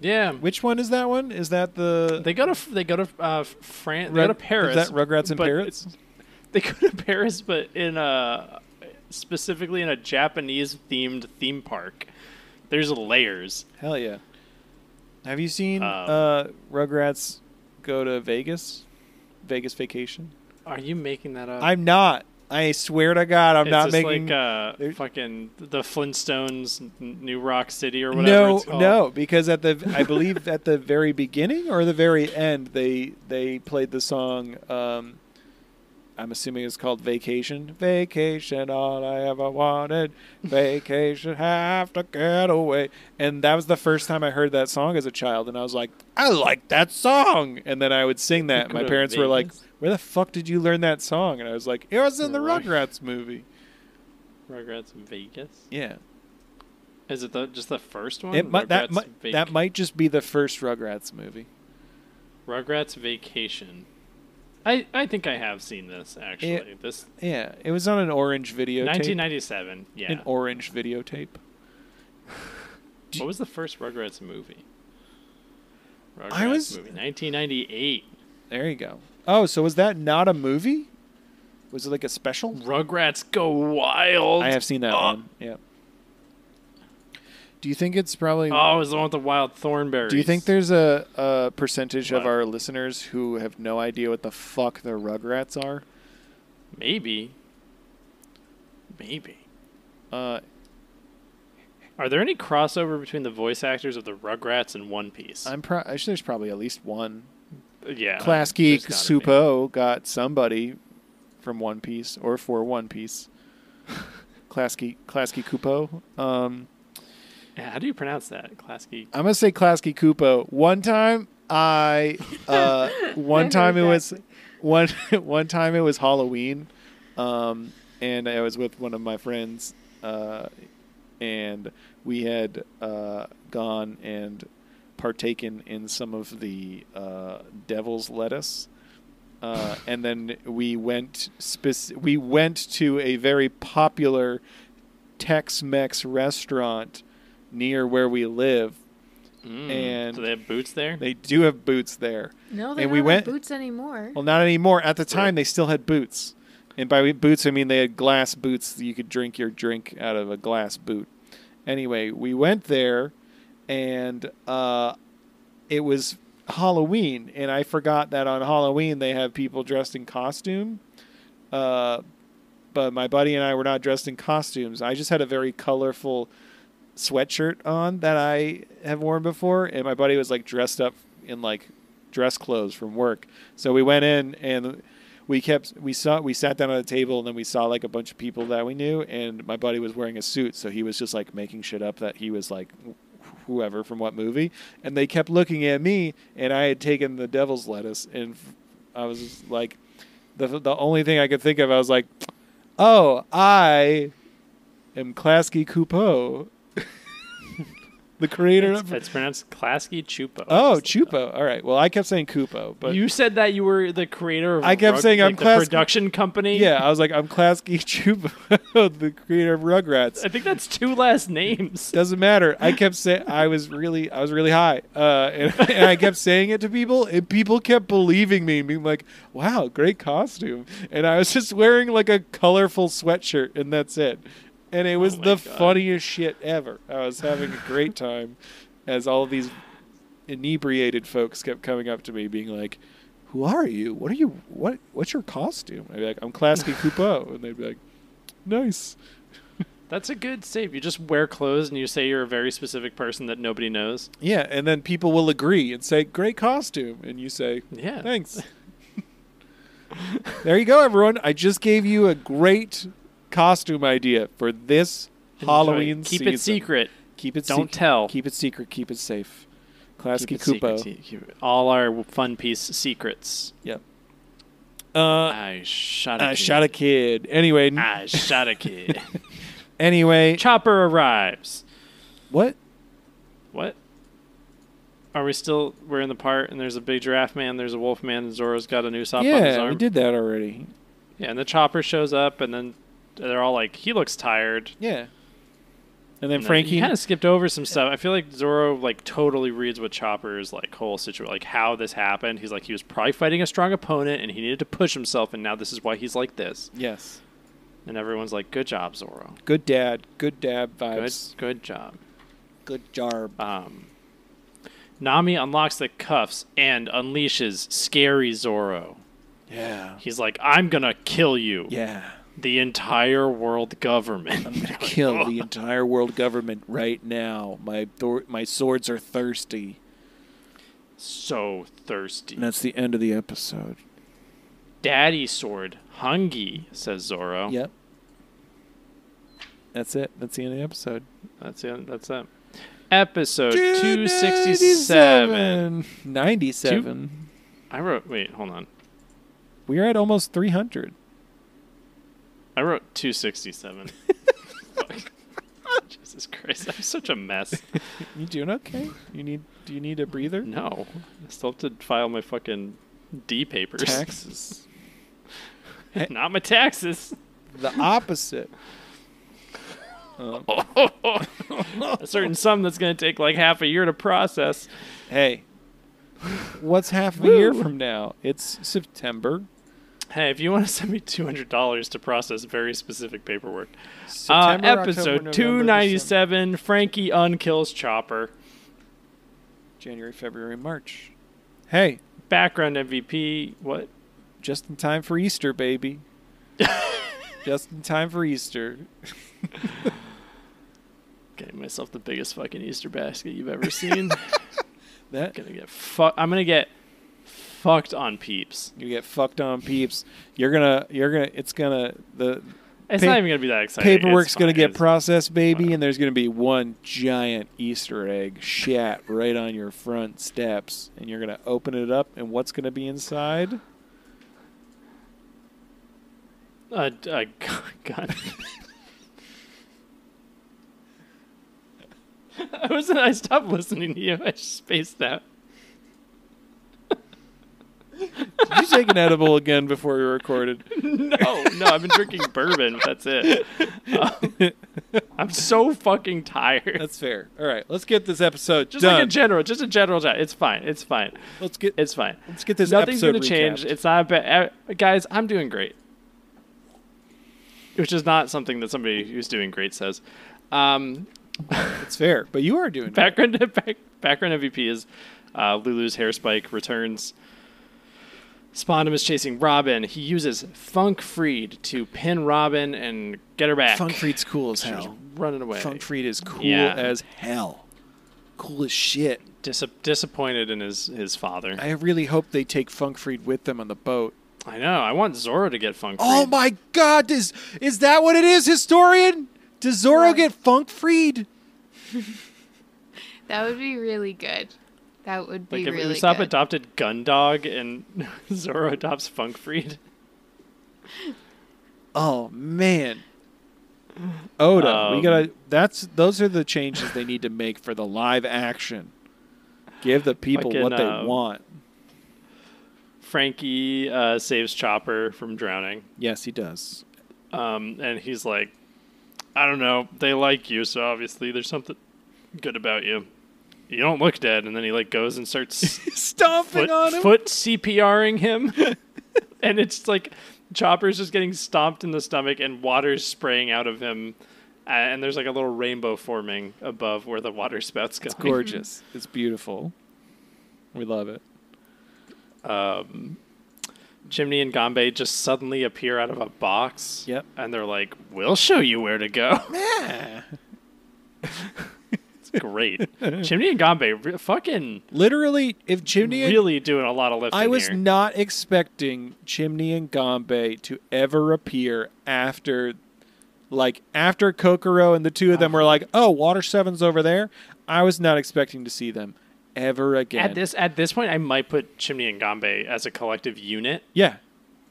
Yeah. Which one is that one? Is that the... They go to France. They go to Paris. Is that Rugrats in Paris? They go to Paris, but in specifically in a Japanese-themed theme park. There's layers. Hell yeah. Have you seen Rugrats go to Vegas? Vegas vacation? Are you making that up? I'm not. I swear to God, I'm not making... like fucking the Flintstones New Rock City or whatever it's called? No, because I believe at the very beginning or the very end, they played the song... I'm assuming it's called Vacation. Vacation, all I ever wanted. Vacation, have to get away. And that was the first time I heard that song as a child. And I was like, I like that song. And then I would sing that. My parents were like, where the fuck did you learn that song? And I was like, it was in the Rugrats movie. Rugrats Vegas? Yeah. Is it just the first one? That might just be the first Rugrats movie. Rugrats Vacation. I think I have seen this, actually. It was on an orange videotape. 1997, yeah. An orange videotape. What was the first Rugrats movie? Movie, 1998. There you go. Oh, so was that not a movie? Was it like a special? Rugrats Go Wild. I have seen that one, yeah. Do you think it's probably... Oh, it was the one with the wild thornberries. Do you think there's a percentage of our listeners who have no idea what the fuck the Rugrats are? Maybe. Are there any crossover between the voice actors of the Rugrats and One Piece? There's probably at least one. Yeah. Klasky Supo got somebody from One Piece or for One Piece. Klasky Kupo. Yeah, how do you pronounce that? Klasky. I'm gonna say Klasky Kupo. One time it was Halloween, and I was with one of my friends, and we had gone and partaken in some of the devil's lettuce, and then we went to a very popular Tex-Mex restaurant near where we live. And so they have boots there? They do have boots there. No, they don't have boots anymore. Well, not anymore. At the time, they still had boots. And by boots, I mean they had glass boots that you could drink your drink out of a glass boot. Anyway, we went there, and it was Halloween. And I forgot that on Halloween they have people dressed in costume. But my buddy and I were not dressed in costumes. I just had a very colorful sweatshirt on that I have worn before, and my buddy was like dressed up in like dress clothes from work. So we went in and we sat down at a table, and then we saw like a bunch of people that we knew, and my buddy was wearing a suit, so he was just like making shit up that he was like whoever from what movie, and they kept looking at me, and I had taken the devil's lettuce, and I was just like the only thing I could think of, I was like, oh, I am Klasky Kupo. The creator of it's pronounced Klasky Chupo. Oh, Chupo. All right. Well, I kept saying Kupo, but you said that you were the creator of I kept saying I'm the production company. Yeah, I was like, I'm Klasky Chupo, the creator of Rugrats. I think that's two last names. Doesn't matter. I kept saying I was really high, and I kept saying it to people, and people kept believing me, being like, "Wow, great costume!" And I was just wearing like a colorful sweatshirt, and that's it. And it was the funniest shit ever. I was having a great time as all of these inebriated folks kept coming up to me being like, who are you? What's your costume? I'd be like, I'm Klasky Kupo. And they'd be like, nice. That's a good save. You just wear clothes and you say you're a very specific person that nobody knows. Yeah, and then people will agree and say, great costume. And you say, yeah, thanks. There you go, everyone. I just gave you a great costume idea for this Halloween Keep season. it secret. Keep it Don't tell. Keep it secret. Keep it safe. Klasky Keep it secret. Kupo. Keep it- All our Fun Piece secrets. Yep. I shot a I kid. shot a kid. Anyway. I shot a kid. Anyway. Chopper arrives. What? What? Are we still... We're in the part, and there's a big giraffe man, there's a wolf man, and Zoro's got a noose off on his Yeah, arm. we did that already. Yeah, and the chopper shows up, and then they're all like, he looks tired. Yeah. And then And Frankie... You kind of skipped over some stuff. I feel like Zoro like totally reads what Chopper's like whole situation, like how this happened. He's like, he was probably fighting a strong opponent, and he needed to push himself, and now this is why he's like this. Yes. And everyone's like, good job, Zoro. Good dad. Good dad vibes. Good job. Good job. Nami unlocks the cuffs and unleashes Scary Zoro. Yeah. He's like, I'm gonna kill you. Yeah. The entire world government. I'm gonna kill the entire world government right now. My swords are thirsty. So thirsty. And that's the end of the episode. Daddy sword, Hungy, says Zoro. Yep. That's it. That's the end of the episode. That's it. That's it. Episode 267. 97. I wrote. Wait, hold on. We're at almost 300. I wrote 267. Jesus Christ, I'm such a mess. You doing okay? Do you need a breather? No, I still have to file my fucking D papers. Taxes. Not my taxes. The opposite. A certain sum that's going to take like half a year to process. Hey, what's half a year from now? It's September. Hey, if you want to send me $200 to process very specific paperwork. September, Episode October, November, 297, December. Frankie unkills Chopper. January, February, March. Hey, Background MVP, what? just in time for Easter, baby. Just in time for Easter. Getting myself the biggest fucking Easter basket you've ever seen. That I'm gonna get fucked on Peeps. you get fucked on Peeps. It's not even gonna be that exciting. paperwork's It's gonna fine. get It's- processed, baby, and there's gonna be one giant Easter egg shat right on your front steps, and you're gonna open it up, and what's gonna be inside? gun. I stopped listening to you. I just spaced out. Did you take an edible again before we recorded? No, I've been drinking bourbon. That's it. I'm so fucking tired. That's fair. All right, let's get this episode Just done. like a general chat. It's fine. It's fine. Let's get It's fine. this Nothing's episode going to change. recapped. It's not bad. Guys, I'm doing great. Which is not something that somebody who's doing great says. It's fair, but you are doing it. Background MVP is Lulu's hair spike returns. Spandam is chasing Robin. He uses Funk Freed to pin Robin and get her back. Funk Freed's cool as She's hell. running away. Funk Freed is cool Yeah. as hell. Cool as shit. Disappointed in his father. I really hope they take Funk Freed with them on the boat. I know. I want Zoro to get Funk Freed. Oh my god, is that what it is, historian? Does Zoro What? get Funk Freed? That would be really good. That would be Like if really Usopp good. adopted Gundog and Zoro adopts Funk Freed. Oh man. Oda, those are the changes they need to make for the live action. Give the people Fucking, what they want. Frankie saves Chopper from drowning. Yes, he does. And he's like, I don't know. They like you, so obviously there's something good about you. You don't look dead. And then he like goes and starts Stomping on him. foot CPRing him. And it's like Chopper's just getting stomped in the stomach and water's spraying out of him. And there's like a little rainbow forming above where the water spout's going. It's gorgeous. It's beautiful. We love it. Chimney and Ganbei just suddenly appear out of a box. Yep. And they're like, we'll show you where to go. Yeah. It's great. Chimney and Ganbei fucking Literally, if Chimney and really doing a lot of lifting I was here. not expecting Chimney and Ganbei to ever appear after Kokoro and the two of them were like, oh, Water 7's over there. I was not expecting to see them ever again. At this point, I might put Chimney and Ganbei as a collective unit Yeah,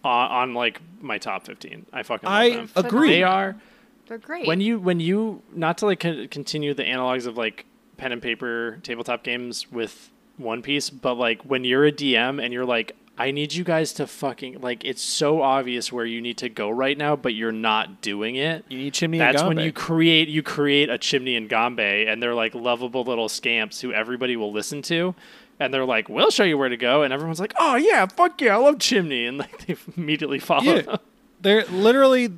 on like my top 15. I fucking love them. agree. They're great. When you not to like continue the analogs of like pen and paper tabletop games with One Piece, but like when you're a DM and you're like, I need you guys to fucking like, it's so obvious where you need to go right now, but you're not doing it. You need Chimney and Ganbei. That's when you create a Chimney and Ganbei, and they're like lovable little scamps who everybody will listen to. And they're like, we'll show you where to go. And everyone's like, oh, yeah, fuck yeah, I love Chimney. And like they immediately follow them. They're literally,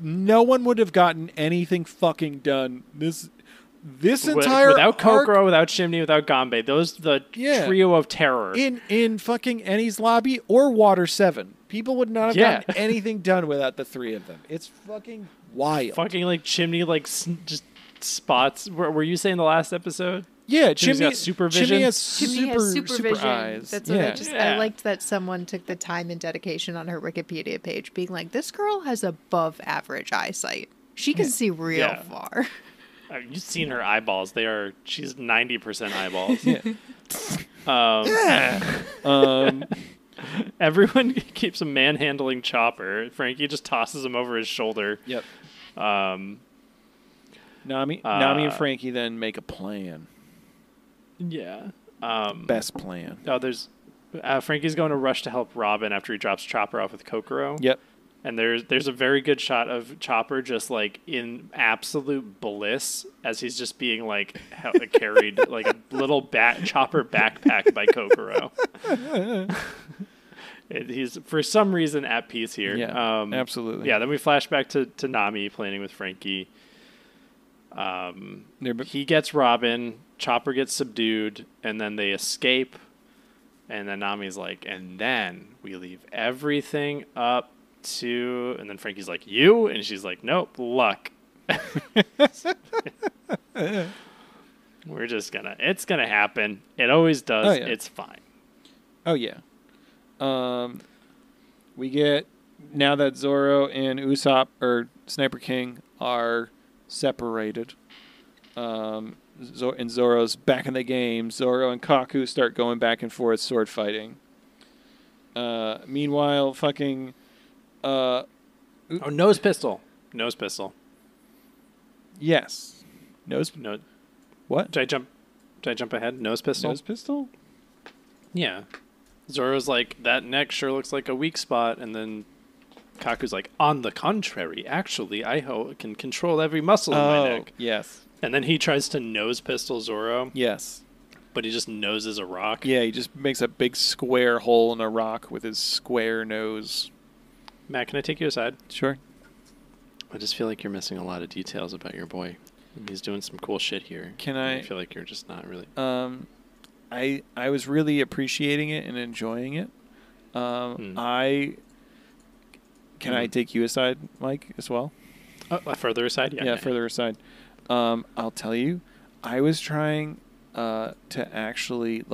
no one would have gotten anything fucking done. This entire without Kokoro, arc, without Chimney, without Ganbei. Those the trio of terror. in fucking Enies Lobby or Water 7. People would not have gotten anything done without the three of them. It's fucking wild. Fucking like Chimney, like just spots. Were you saying the last episode? Yeah, Chimney's got supervision. Chimney has supervision. super eyes. That's yeah. what I liked that someone took the time and dedication on her Wikipedia page, being like, "This girl has above average eyesight. She can see real far." You've seen her eyeballs. She's 90% eyeballs. Everyone keeps a manhandling Chopper. Frankie just tosses him over his shoulder. Yep. Nami and Frankie then make a plan. Yeah. Best plan. Oh, there's Frankie's going to rush to help Robin after he drops Chopper off with Kokoro. Yep. And there's a very good shot of Chopper just like in absolute bliss as he's just being like carried like a little Chopper backpack by Kokoro. He's for some reason at peace here. Yeah, absolutely. Yeah, then we flash back to Nami planning with Frankie. He gets Robin, Chopper gets subdued, and then they escape. And then Nami's like, and then we leave everything up to, and then Frankie's like, you? And she's like, nope, luck. We're just it's gonna happen. It always does. Oh, yeah. It's fine. Oh, yeah. We get, now that Zoro and Usopp, or Sniper King, are separated, and Zoro's back in the game, Zoro and Kaku start going back and forth sword fighting. Meanwhile, fucking... Nose pistol. Yes. No. What? Did I jump ahead? Nose pistol? Nose pistol? Yeah. Zoro's like, that neck sure looks like a weak spot, and then Kaku's like, on the contrary, actually, I can control every muscle in my neck. Yes. And then he tries to nose pistol Zoro. Yes. But he just noses a rock. Yeah, he just makes a big square hole in a rock with his square nose. Matt, can I take you aside? Sure. I just feel like you're missing a lot of details about your boy. He's doing some cool shit here. I feel like you're just not really... I was really appreciating it and enjoying it. Can I take you aside, Mike, as well? Further aside? Yeah, further aside. I'll tell you, I was trying to actually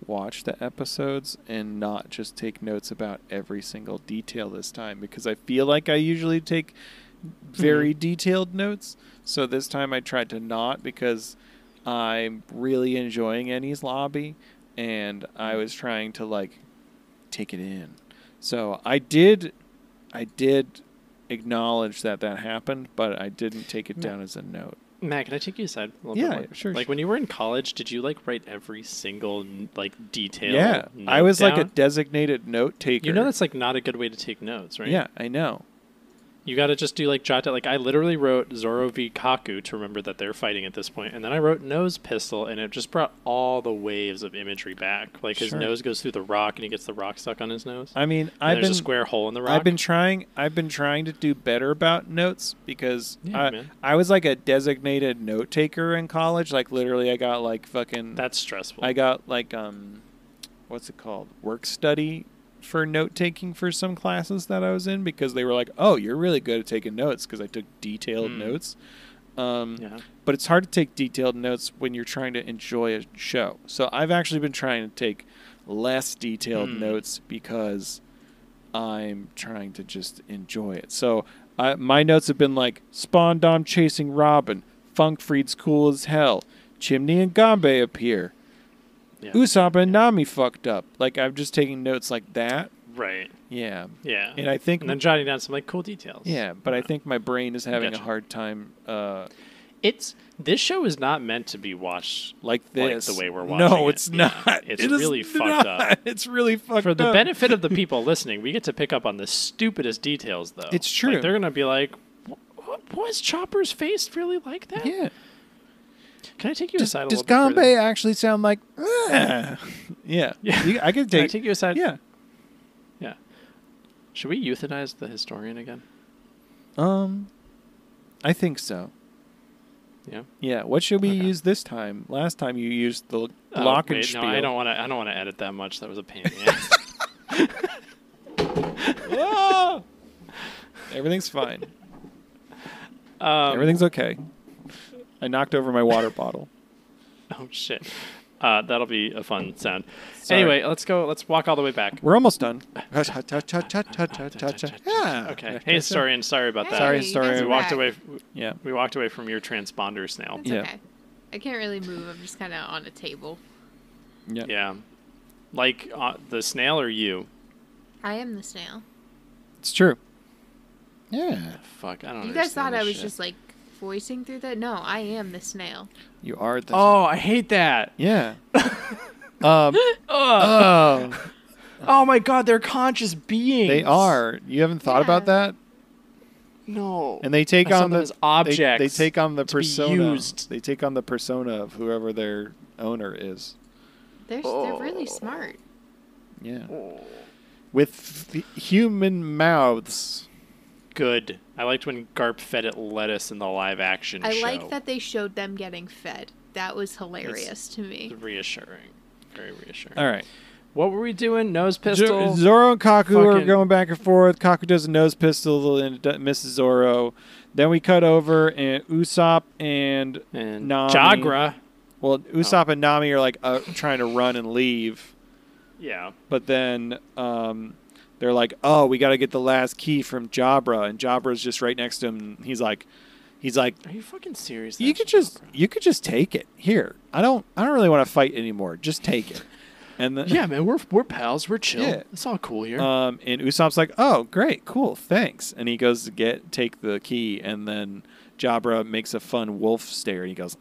watch the episodes and not just take notes about every single detail this time, because I feel like I usually take very detailed notes. So this time I tried to not, because I'm really enjoying Enies Lobby, and I was trying to take it in. So I did acknowledge that happened, but I didn't take it down as a note. Matt, can I take you aside a little bit more? Sure. When you were in college, did you write every single detail? Yeah, note I was down? a designated note taker. You know that's not a good way to take notes, right? Yeah, I know. You got to just do jot down. I literally wrote Zoro v Kaku to remember that they're fighting at this point, and then I wrote nose pistol, and it just brought all the waves of imagery back. His nose goes through the rock, and he gets the rock stuck on his nose. I mean, there's a square hole in the rock. I've been trying to do better about notes, because I was a designated note taker in college. Literally, I got fucking. That's stressful. I got what's it called? Work study for note taking for some classes that I was in, because they were like, "Oh, you're really good at taking notes," because I took detailed notes. But it's hard to take detailed notes when you're trying to enjoy a show. So I've actually been trying to take less detailed notes because I'm trying to just enjoy it. So my notes have been like Spandam chasing Robin, Funkfried's cool as hell, Chimney and Gambe appear, Usopp and Nami fucked up. Like I'm just taking notes like that. Right. Yeah. Yeah. And I think and then jotting down some like cool details. Yeah, but I think my brain is having a hard time. This show is not meant to be watched like this. Like the way we're watching. No, it's not. It's really fucked up. It's really fucked up. For the benefit of the people listening, we get to pick up on the stupidest details, though. It's true. Like, they're gonna be like, "Was Chopper's face really like that?" Yeah. Can I take you aside a little bit? Does Gambe actually sound like? Yeah. I can Can I take you aside? Yeah. Yeah. Should we euthanize the historian again? I think so. Yeah. Yeah. What should we use this time? Last time you used the glockenspiel. No, I don't want to edit that much. That was a pain in the ass. Everything's fine. Everything's okay. I knocked over my water bottle. Oh shit. That'll be a fun sound. Sorry. Anyway, let's go. Let's walk all the way back. We're almost done. Yeah. Okay. Hey, historian. Sorry about that. Sorry, you historian. guys are We walked back. away. Yeah. We walked away from your transponder snail. It's Yeah. okay. I can't really move. I'm just kind of on a table. Yeah. Yeah. Like the snail or you? I am the snail. It's true. Yeah. Fuck, I don't know. You guys thought I was just like voicing through that? No, I am the snail. You are the. Oh, I hate that. Yeah. Oh my god, they're conscious beings. They are. You haven't thought about that? No. And they take I saw on them the as objects. They take on the to be persona. used. They take on the persona of whoever their owner is. They're really smart. Yeah. With human mouths. Good. I liked when Garp fed it lettuce in the live action show. I like that they showed them getting fed. That was hilarious to me. Reassuring. Very reassuring. All right. What were we doing? Nose pistol? Zoro and Kaku are going back and forth. Kaku does a nose pistol and misses Zoro. Then we cut over and Usopp and Nami. Jagra. Well, Usopp and Nami are like trying to run and leave. Yeah. But then they're like, "Oh, we got to get the last key from Jabra," and Jabra's just right next to him. He's like, "Are you fucking serious? You could just take it. Here, I don't really want to fight anymore. Just take it." And then, yeah, man, we're pals. We're chill. Yeah. It's all cool here. And Usopp's like, "Oh, great, cool, thanks." And he goes to take the key, and then Jabra makes a fun wolf stare, and he goes,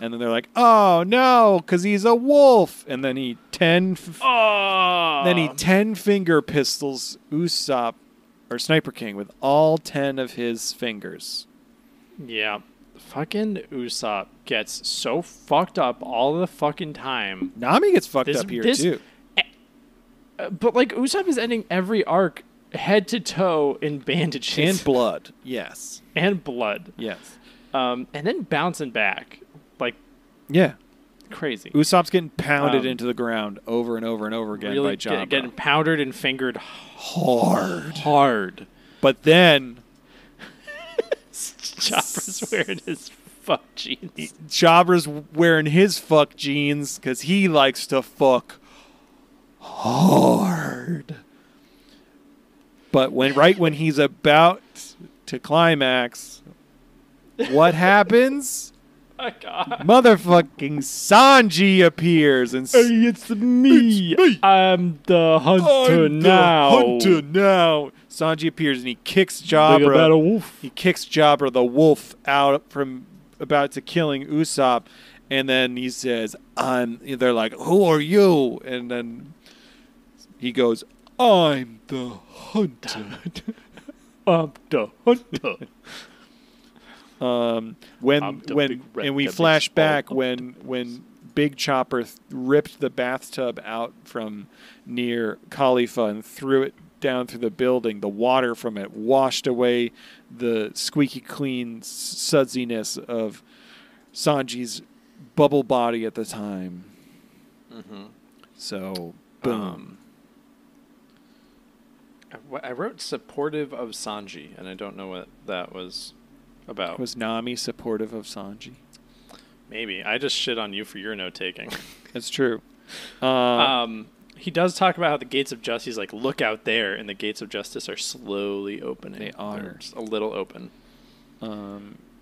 and then they're like, "Oh no, because he's a wolf." And then he 10 finger pistols Usopp or Sniper King with all 10 of his fingers. Yeah. Fucking Usopp gets so fucked up all the fucking time. Nami gets fucked up here too. But like Usopp is ending every arc head to toe in bandages. And blood. Yes. And blood. Yes. And then bouncing back. Like, yeah. Crazy. Usopp's getting pounded into the ground over and over and over again by Jabra. Getting powdered and fingered hard. But then Jabra's wearing his fuck jeans. Jabra's wearing his fuck jeans because he likes to fuck hard. But when he's about to climax, what happens? Oh, God. Motherfucking Sanji appears and hey, it's me. I'm the hunter now. Sanji appears and he kicks Jabra. He kicks Jabra the wolf out from about to killing Usopp, and then he says, they're like, "Who are you?" And then he goes, "I'm the hunter." I'm the hunter. And we flash back when Big Chopper ripped the bathtub out from near Khalifa and threw it down through the building. The water from it washed away the squeaky clean sudsiness of Sanji's bubble body at the time. Mm-hmm. So, boom. I wrote supportive of Sanji, and I don't know what that was. about? Was Nami supportive of Sanji? Maybe. I just shit on you for your note taking. It's true. He does talk about how the gates of justice, he's like, look out there, and the gates of justice are slowly opening. They are. They're just a little open.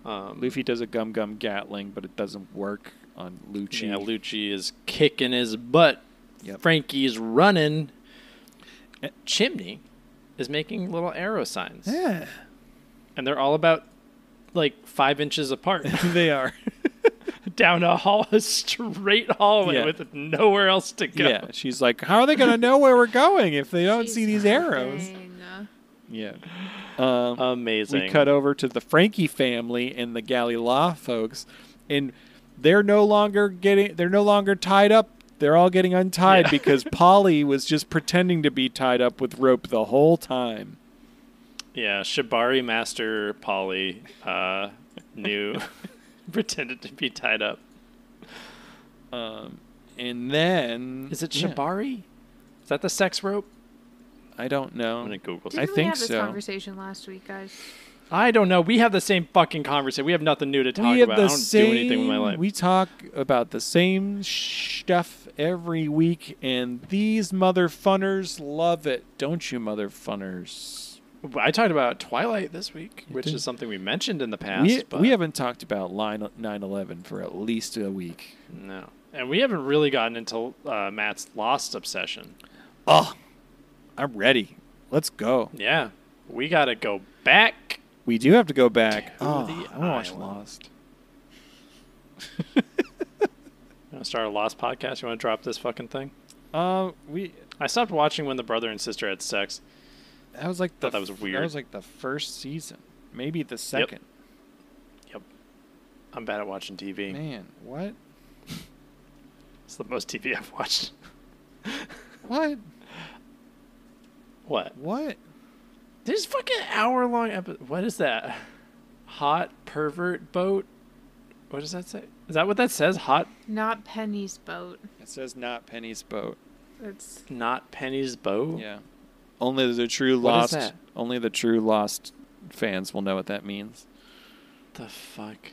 Luffy does a Gum Gum Gatling, but it doesn't work on Lucci. Yeah, Lucci is kicking his butt. Yep. Frankie's running. Chimney is making little arrow signs. Yeah. And they're all about, 5 inches apart. They are. Down a straight hallway with nowhere else to go. Yeah, she's like, how are they going to know where we're going if they don't She's see these arrows? hoping. Yeah. Amazing. We cut over to the Frankie family and the Galila folks, and they're no longer tied up. They're all getting untied because Polly was just pretending to be tied up with rope the whole time. Yeah, Shibari Master Polly knew... pretended to be tied up. And then... Is it Shibari? Is that the sex rope? I don't know. I'm going to Google Didn't it. I we think have this so. conversation last week, guys? I don't know. We have the same fucking conversation. We have nothing new to talk about. I don't do anything with my life. We talk about the same stuff every week, and these motherfunners love it. Don't you, motherfunners? I talked about Twilight this week, which is something we mentioned in the past. We haven't talked about 9/11 for at least a week. No. And we haven't really gotten into Matt's Lost obsession. Oh, I'm ready. Let's go. Yeah. We got to go back. We do have to go back. To the I watched island. Lost. You want to start a Lost podcast? You want to drop this fucking thing? I stopped watching when the brother and sister had sex. That was like that was weird. That was like the first season, maybe the second. Yep. I'm bad at watching TV. Man, what? It's the most TV I've watched. What? What? What? There's fucking hour-long episode. What is that? Hot pervert boat? What does that say? Is that what that says? Hot? Not Penny's boat. It says not Penny's boat. It's Not Penny's boat? Yeah. Only the true What is Lost. that? Only the true Lost fans will know what that means. The fuck?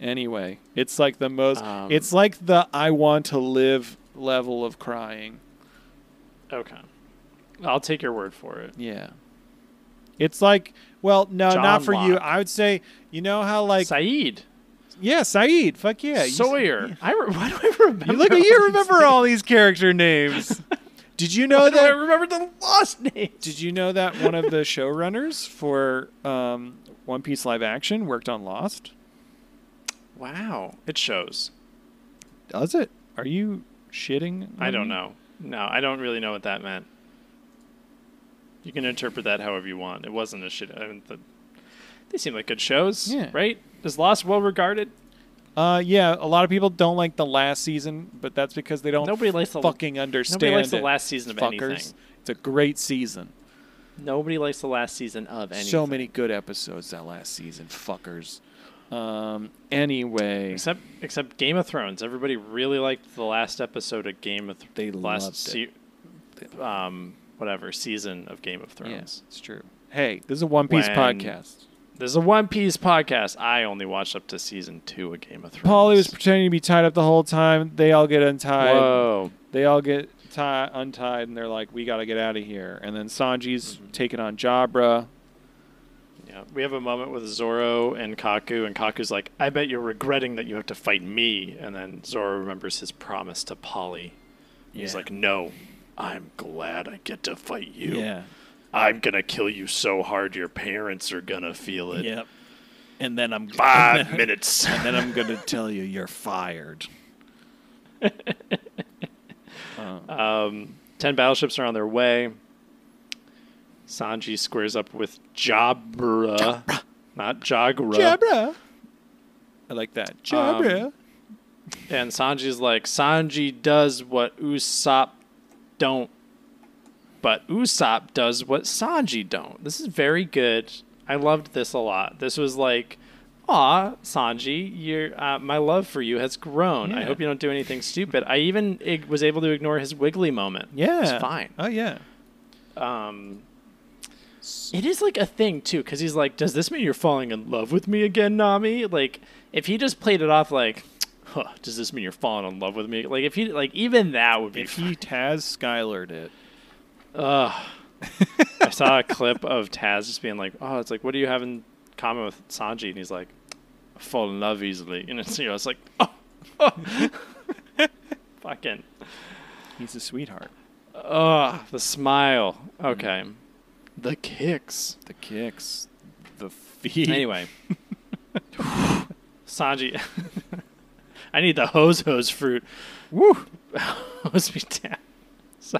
Anyway, it's like the most. It's like the I want to live level of crying. Okay. I'll take your word for it. Yeah. It's like, well, no, John not for you. Locke. I would say, you know how like, Saeed. yeah, Saeed. Fuck yeah. Sawyer. Why do I remember? You look at you. Remember all these character names. Did you know Why do I that? remember the Lost names? Did you know that one of the showrunners for One Piece live action worked on Lost? Wow. It shows. Does it? Are you shitting? I don't know. No, I don't really know what that meant. You can interpret that however you want. It wasn't a shit. They seem like good shows, Yeah. right? Is Lost well regarded? Yeah, a lot of people don't like the last season, but that's because they don't Nobody likes the fucking understand Nobody likes the it, last season of fuckers. anything. It's a great season. Nobody likes the last season of anything. So many good episodes that last season, fuckers. Anyway, Except Game of Thrones. Everybody really liked the last episode of Game of Thrones. They loved it. Whatever season of Game of Thrones. yes, it's true. Hey, this is a One Piece podcast. This is a One Piece podcast. I only watched up to season 2 of Game of Thrones. Paulie was pretending to be tied up the whole time. They all get untied. Whoa. They all get untied, and they're like, we got to get out of here. And then Sanji's taking on Jabra. Yeah, we have a moment with Zoro and Kaku's like, I bet you're regretting that you have to fight me. And then Zoro remembers his promise to Polly. He's like, no, I'm glad I get to fight you. Yeah. I'm going to kill you so hard your parents are going to feel it. Yep. And then I'm 5 minutes. And then I'm going to tell you you're fired. 10 battleships are on their way. Sanji squares up with Jabra. Not Jagra. Jabra. I like that. Jabra. And Sanji's like, Sanji does what Usopp don't. But Usopp does what Sanji don't. This is very good. I loved this a lot. This was like, aw, Sanji, my love for you has grown. I Yeah. hope you don't do anything stupid. I even was able to ignore his wiggly moment. Yeah. It's fine. Oh, yeah. Yes. It is like a thing too, because he's like, "Does this mean you're falling in love with me again, Nami?" Like, if he just played it off like, "Huh, does this mean you're falling in love with me?" Like, if he like even that would be. If he Taz Skylared it. I saw a clip of Taz just being like, "Oh, it's like, what do you have in common with Sanji?" And he's like, "I fall in love easily." And it's it's like, oh. Fucking. He's a sweetheart. The smile. Okay. The kicks. The feet. Anyway. Sanji. I need the hose fruit. Woo. Hose me down. So,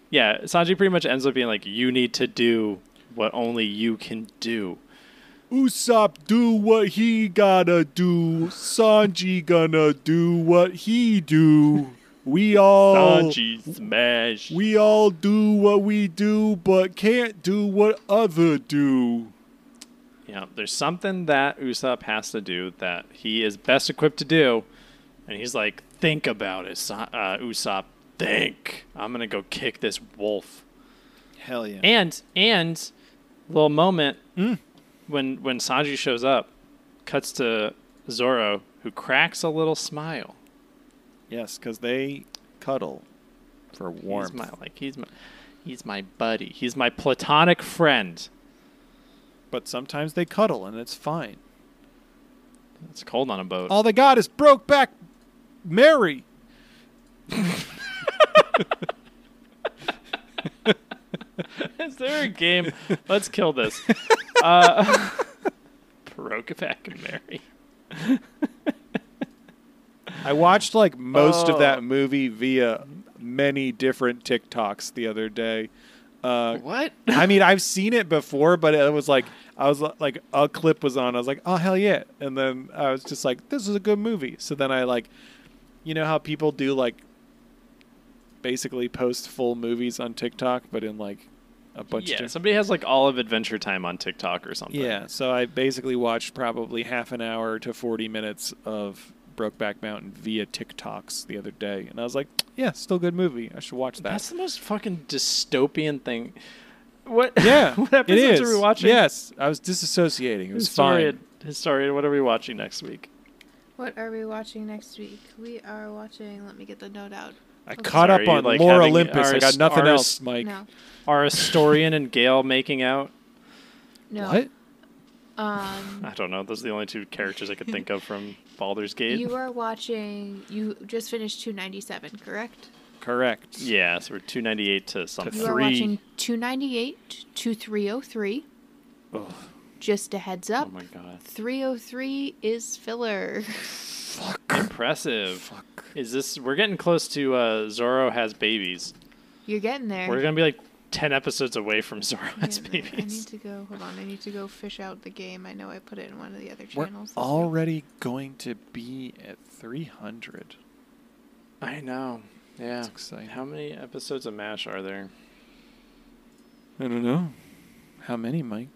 yeah, Sanji pretty much ends up being like, you need to do what only you can do. Usopp do what he gotta do. Sanji gonna do what he do. We all Sanji smash. We all do what we do, but can't do what other do. Yeah, there's something that Usopp has to do that he is best equipped to do, and he's like, think about it, Usopp. Think. I'm gonna go kick this wolf. Hell yeah. And little moment when Sanji shows up, cuts to Zoro, who cracks a little smile. Yes, because they cuddle for warmth. He's my buddy. He's my platonic friend. But sometimes they cuddle, and it's fine. It's cold on a boat. All they got is Brokeback Mary. Is there a game? Let's kill this. Brokeback Mary. I watched like most of that movie via many different TikToks the other day. What? I mean, I've seen it before, but it was like a clip was on. I was like, oh hell yeah! And then I was just like, this is a good movie. So then I like, you know how people do like basically post full movies on TikTok, but in like a bunch of somebody has like all of Adventure Time on TikTok or something. Yeah, so I basically watched probably half an hour to 40 minutes of Brokeback Mountain via TikToks the other day, and I was like, yeah, still a good movie. I should watch that. That's the most fucking dystopian thing. What? Yeah, what episodes are we watching? Yes, I was disassociating. It was fine. Historian, what are we watching next week? What are we watching next week? We are watching. Let me get the note out. I caught up on like Lore Olympus. I got nothing else, Mike. No. Are Historian and Gale making out? No. What? I don't know. Those are the only two characters I could think of from Baldur's Gate. You are watching. You just finished 297, correct? Correct. Yeah, so we're 298 to something. You are watching 298 to 303. Ugh. Just a heads up. Oh my god. 303 is filler. Fuck. Impressive. Fuck. Is this? We're getting close to Zoro has babies. You're getting there. We're gonna be like 10 episodes away from Zoro has I babies. need to go. Hold on. I need to go fish out the game. I know I put it in one of the other We're channels. already going to be at 300. I know. Yeah. That's exciting. How many episodes of MASH are there? I don't know. How many, Mike?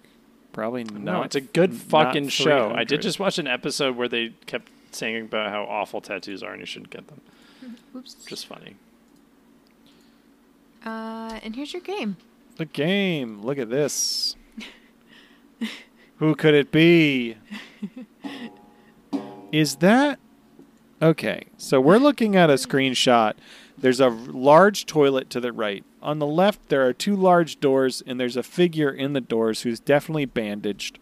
Probably not. No, it's a good fucking not show. 300. I did just watch an episode where they kept saying about how awful tattoos are and you shouldn't get them. Oops. Just funny. And here's your game. The game. Look at this. Who could it be? Is that... Okay, so we're looking at a screenshot. There's a large toilet to the right. On the left, there are two large doors, and there's a figure in the doors who's definitely bandaged.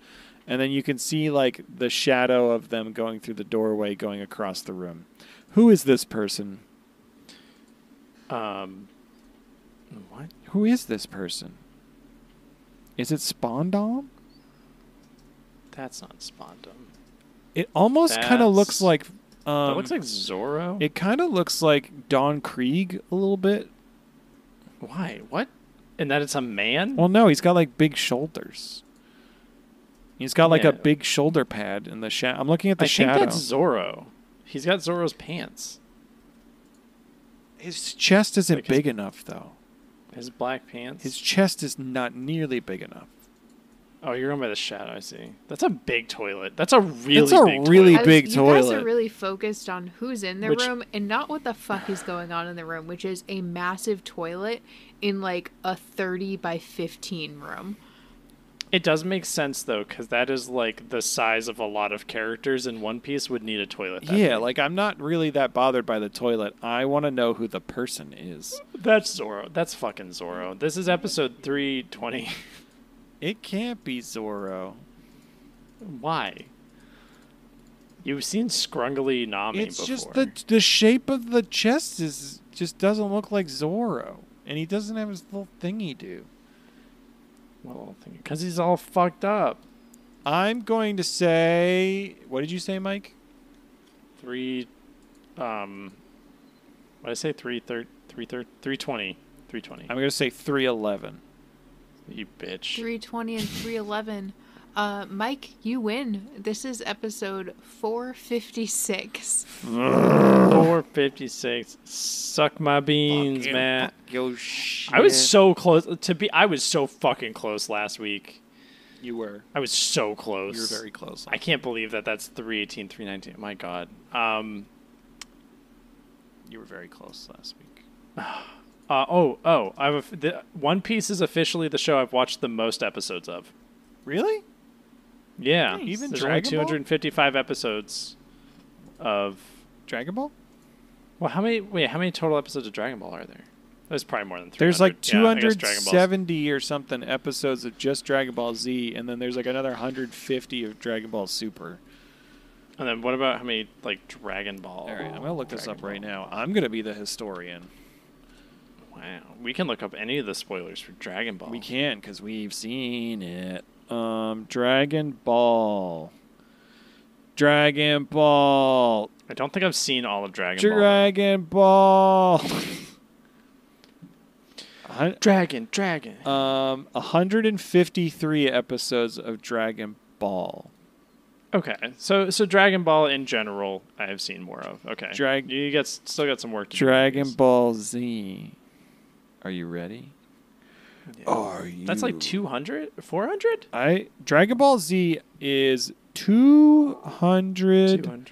And then you can see, like, the shadow of them going through the doorway going across the room. Who is this person? What? Who is this person? Is it Spandam? That's not Spandam. It almost kind of looks like... that looks like Zoro. It kind of looks like Don Krieg a little bit. Why? What? And that it's a man? Well, no, he's got like big shoulders. He's got like Yeah. a big shoulder pad in the shadow. I'm looking at the I shadow. think that's Zoro. He's got Zoro's pants. His chest isn't Like his- big enough, though. His black pants. His chest is not nearly big enough. Oh, you're going by the shadow, I see. That's a big toilet. That's a really It's a big really toilet. big You guys are toilet. really focused on who's in the Which- room and not what the fuck is going on in the room, which is a massive toilet in like a 30 by 15 room. It does make sense though, because that is like the size of a lot of characters in One Piece would need a toilet. Yeah, like I'm not really that bothered by the toilet. I want to know who the person is. That's Zoro. That's fucking Zoro. This is episode 320. It can't be Zoro. Why? You've seen scrungly Nami It's before. just the shape of the chest is just doesn't look like Zoro, and he doesn't have his little thingy do. Well, because he's all fucked up. I'm going to say, what did you say, Mike? What did I say? 320. I'm going to say 311. You bitch. 320 and 311. Mike, you win. This is episode 456. 456. Suck my beans, Matt. Yo, shit. I was so close I was so fucking close last week. You were. I was so close. You were very close. I can't believe that's 318, 319. My God. You were very close last week. One Piece is officially the show I've watched the most episodes of. Really? Yeah. Nice. Even There's Dragon only 255 episodes of Dragon Ball? Well, how many total episodes of Dragon Ball are there? There's probably more than 300. There's like Yeah, I guess Dragon Ball's- 270 or something episodes of just Dragon Ball Z, and then there's like another 150 of Dragon Ball Super. And then what about how many like Dragon Ball? All right, I'm gonna look this Dragon up right Ball. now. I'm gonna be the historian. Wow, we can look up any of the spoilers for Dragon Ball. We can because we've seen it. Dragon Ball. Dragon Ball. I don't think I've seen all of Dragon Ball. Dragon Ball. Dragon. 153 episodes of Dragon Ball. Okay, so Dragon Ball in general, I have seen more of. Okay, you still got some work to do. Dragon Ball Z. Are you ready? Yeah. Are you? That's like 200, 400. Dragon Ball Z is 200. 200.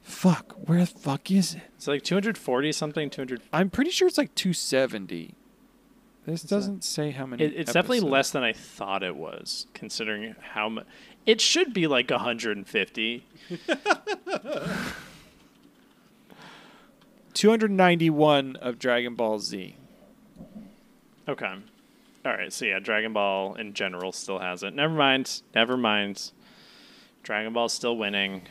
Fuck, where the fuck is it? It's like 240 something. 200. I'm pretty sure it's like 270. This doesn't say how many. It's definitely less than I thought it was, considering how much. It should be like 150. 291 of Dragon Ball Z. Okay. All right. So yeah, Dragon Ball in general still has it. Never mind. Dragon Ball's still winning.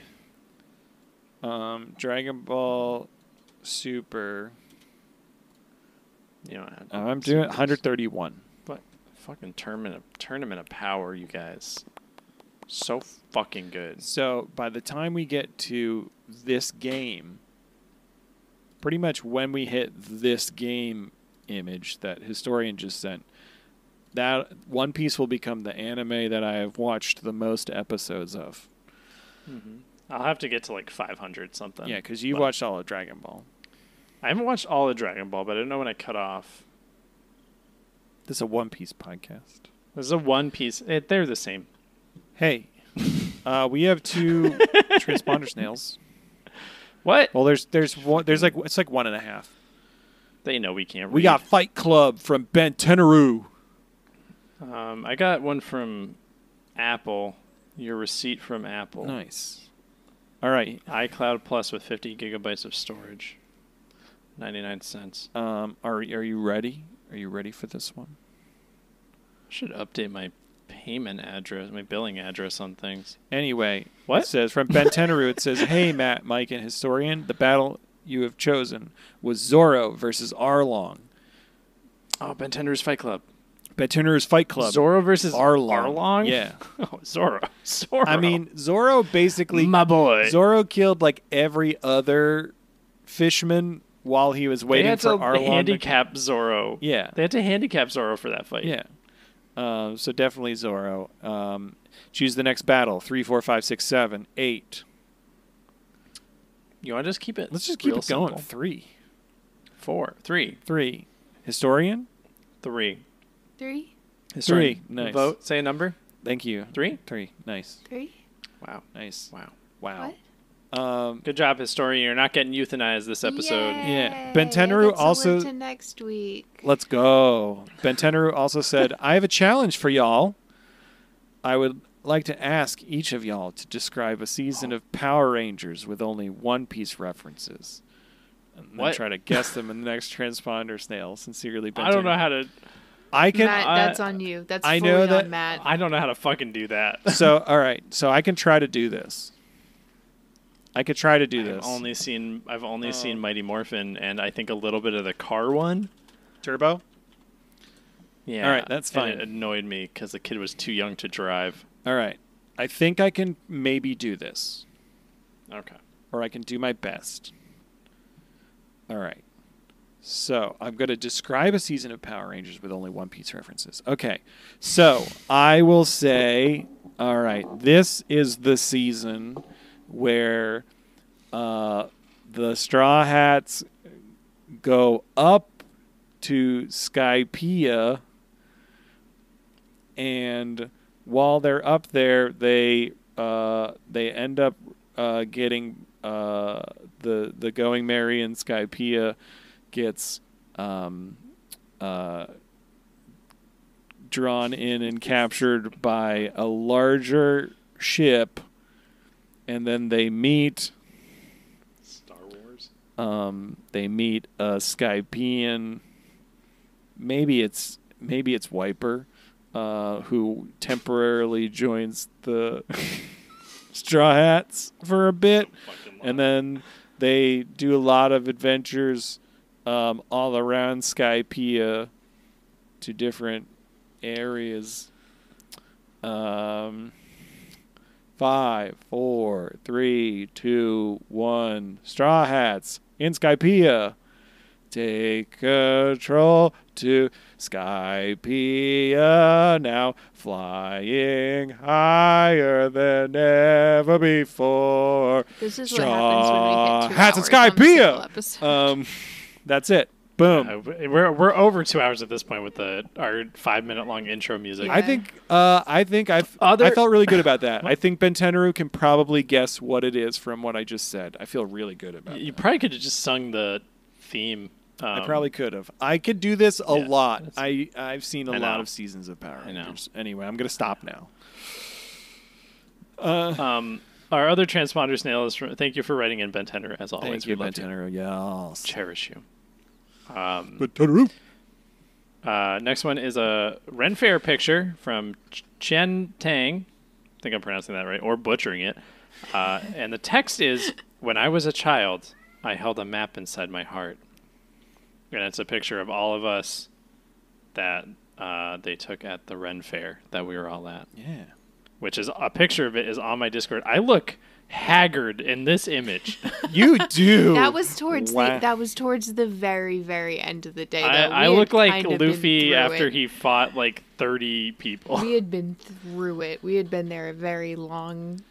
Dragon Ball Super. You know, I'm doing 131. What fucking tournament of power, you guys. So fucking good. So by the time we get to this game, pretty much when we hit this game image that Historian just sent, that One Piece will become the anime that I have watched the most episodes of. Mm-hmm. I'll have to get to like 500 something. Yeah, because you watched all of Dragon Ball. I haven't watched all of Dragon Ball, but I don't know when I cut off. This is a One Piece podcast. This is a One Piece. They're the same. Hey, we have 2 transponder snails. What? Well, there's one. There's like it's like 1.5. They know we can't read. We got Fight Club from Ben Tenaru. I got one from Apple. Your receipt from Apple. Nice. All right. iCloud Plus with 50 gigabytes of storage. 99 cents. Are you ready? Are you ready for this one? I should update my payment address, my billing address on things. Anyway, what? It says from Ben Tenaru, it says, "Hey Matt, Mike, and Historian, the battle you have chosen was Zoro versus Arlong." Oh, Ben Tenaru's Fight Club. Ben Tenaru's Fight Club. Zoro versus Arlong. Arlong? Yeah. Oh, Zoro. I mean, Zoro basically... My boy. Zoro killed like every other fisherman while he was waiting for Arlong. They had to handicap Zoro. Yeah. They had to handicap Zoro for that fight. Yeah. So definitely Zoro. Choose the next battle. 3, 4, 5, 6, 7, 8. You want to just keep it? Let's just keep it going. Simple. 3. 4. 3. 3. Historian? 3. 3. Historian. 3. Nice. Vote. Say a number. Thank you. 3. 3. Nice. 3. Wow. Nice. Wow. Wow. What? Good job, historian. You're not getting euthanized this episode. Yeah. Bentenaru also to next week. Let's go. Bentenaru also said, I have a challenge for y'all. I would like to ask each of y'all to describe a season of Power Rangers with only One Piece references. And then try to guess them in the next transponder snail. Sincerely, Bentenaru. I don't know how to... Matt, that's on you. That's I fully know that, on Matt. I don't know how to fucking do that. So, all right. So I can try to do this. I've only seen Mighty Morphin and I think a little bit of the car one. Turbo? Yeah. All right, that's fine. And it annoyed me because the kid was too young to drive. All right. I think I can maybe do this. Okay. Or I can do my best. All right. So I'm going to describe a season of Power Rangers with only One Piece references. Okay. So I will say, all right, this is the season where the Straw Hats go up to Skypiea, and while they're up there, they end up getting the Going Merry and Skypiea gets drawn in and captured by a larger ship, and then they meet Star Wars. They meet a Skypean. Maybe it's Wiper, who temporarily joins the Straw Hats for a bit, and then they do a lot of adventures all around Skypiea to different areas. 5, 4, 3, 2, 1. Straw Hats in Skypiea. Take control to Skypiea now, flying higher than ever before. This is Straw what happens when we hit 2 Hats in hours on a single Skypiea. episode. That's it. Boom. We're over 2 hours at this point with our 5-minute long intro music. Yeah. I think I felt really good about that. I think Bentenaru can probably guess what it is from what I just said. I feel really good about You that. probably could have just sung the theme. I probably could have. I could do this a lot. I've seen a I lot know. of seasons of Power I know. Rangers. Anyway, I'm gonna stop now. Our other transponder snail is from, thank you for writing in, Bentenaru, as always. Thank you, We love Bentenaru. Yes. Cherish you. Bentenaru. Next one is a Ren Fair picture from Chen Tang. I think I'm pronouncing that right, or butchering it. And the text is, when I was a child, I held a map inside my heart. And it's a picture of all of us that they took at the Ren Fair that we were all at. Yeah. Which is a picture of it is on my Discord. I look haggard in this image. You do. That was towards Wow. the very, very end of the day. Though. I We had look like kind of been Luffy through after it. he fought like 30 people. We had been through it. We had been there a very long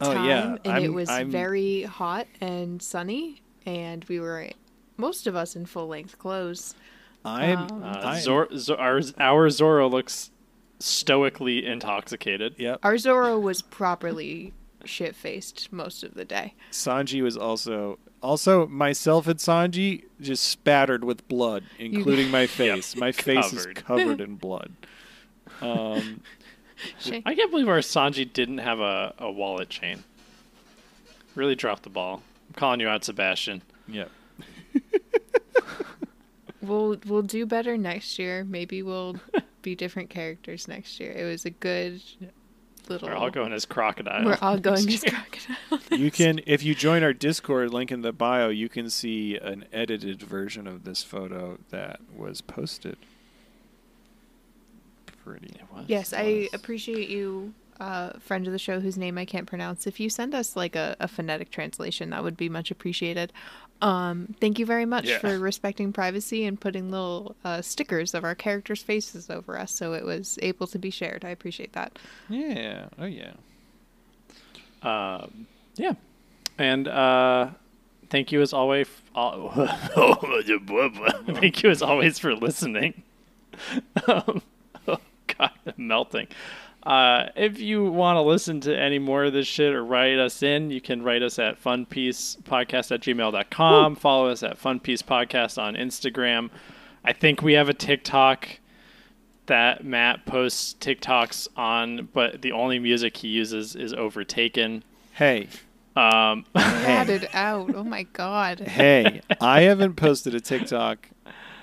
Oh, time, yeah. and it was I'm- very hot and sunny, and we were most of us in full length clothes. I'm. Our Zoro looks stoically intoxicated. Yep. Our Zoro was properly shit-faced most of the day. Sanji was also myself and Sanji just spattered with blood, including my face. My face is Covered. covered in blood. Shame. I can't believe our Sanji didn't have a wallet chain. Really dropped the ball. I'm calling you out, Sebastian. Yep. We'll do better next year. Maybe we'll be different characters next year. It was a good little. We're all going as crocodile. We're all going as crocodile. You can, if you join our Discord, link in the bio, you can see an edited version of this photo that was posted. Pretty. Yes, I appreciate you, friend of the show whose name I can't pronounce. If you send us like a phonetic translation, that would be much appreciated. Thank you very much for respecting privacy and putting little stickers of our characters' faces over us so it was able to be shared. I appreciate that. Yeah. Oh, yeah. Yeah. And thank you as always. Thank you as always for listening. Oh God, I'm melting. If you want to listen to any more of this shit or write us in, you can write us at funpiecepodcast@gmail.com. Follow us at funpiecepodcast on Instagram. I think we have a TikTok that Matt posts TikToks on, but the only music he uses is Overtaken. Hey. Had it out. Oh my god. Hey, I haven't posted a TikTok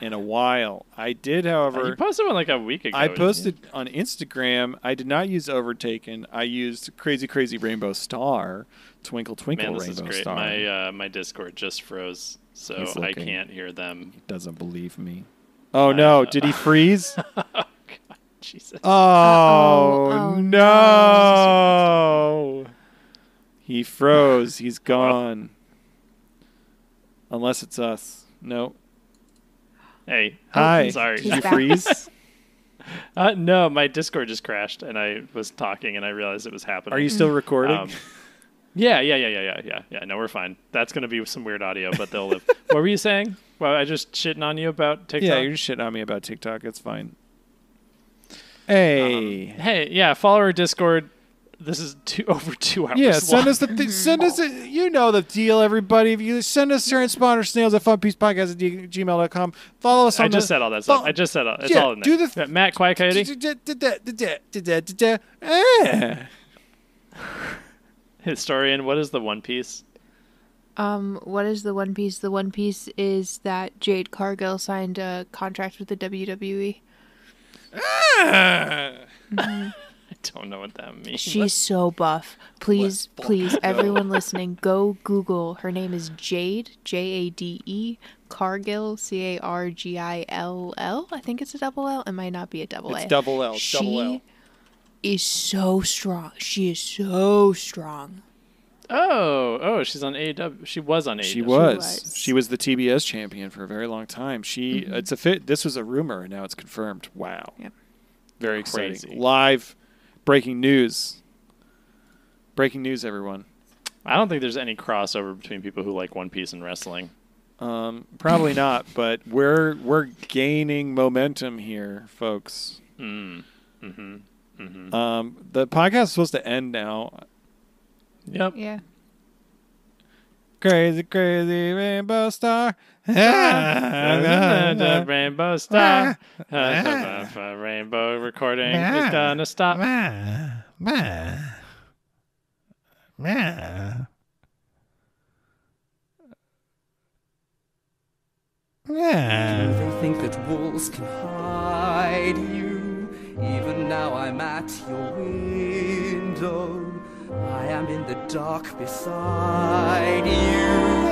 in a while. I did, however. You posted one like a week ago. I posted on Instagram. I did not use Overtaken. I used Crazy Crazy Rainbow Star, Twinkle Twinkle Man, this Rainbow is great. Star. My Discord just froze, so He's I looking. can't hear them. He doesn't believe me. Oh no! Did he freeze? Jesus. Oh, no! He froze. He's gone. Unless it's us. No. Hey. Hi. Sorry. Did you freeze? No, my Discord just crashed, and I was talking, and I realized it was happening. Are you still recording? Yeah. No, we're fine. That's going to be some weird audio, but they'll live. What were you saying? Well, I just shitting on you about TikTok? Yeah, you're just shitting on me about TikTok. It's fine. Hey. Hey, yeah, follow our Discord. This is over 2 hours Yeah, long. send us you know the deal, everybody. If you send us transponder snails at funpiecepodcast@gmail.com. Follow us on I just said all that stuff. I just said all. It's all in there. Do the Matt Quiet Coyote. Historian, what is the One Piece? What is the One Piece? The One Piece is that Jade Cargill signed a contract with the WWE. I don't know what that means. She's so buff. Please, everyone listening, go Google. Her name is Jade, Jade, Cargill, Cargill. I think it's a double L. It might not be a double A. It's double L. She is so strong. She is so strong. Oh, she's on AEW. She was on AEW. She was the TBS champion for a very long time. It's a fit. This was a rumor, and now it's confirmed. Wow. Yep. Very Crazy. exciting. Live breaking news. Breaking news, everyone. I don't think there's any crossover between people who like One Piece and wrestling. Probably not, but we're gaining momentum here, folks. The podcast is supposed to end now. Yep. Yeah. Crazy, crazy rainbow star. The rainbow star. Rainbow recording is gonna stop. Do they think that wolves can hide you? Even now I'm at your window. I am in the dark beside you.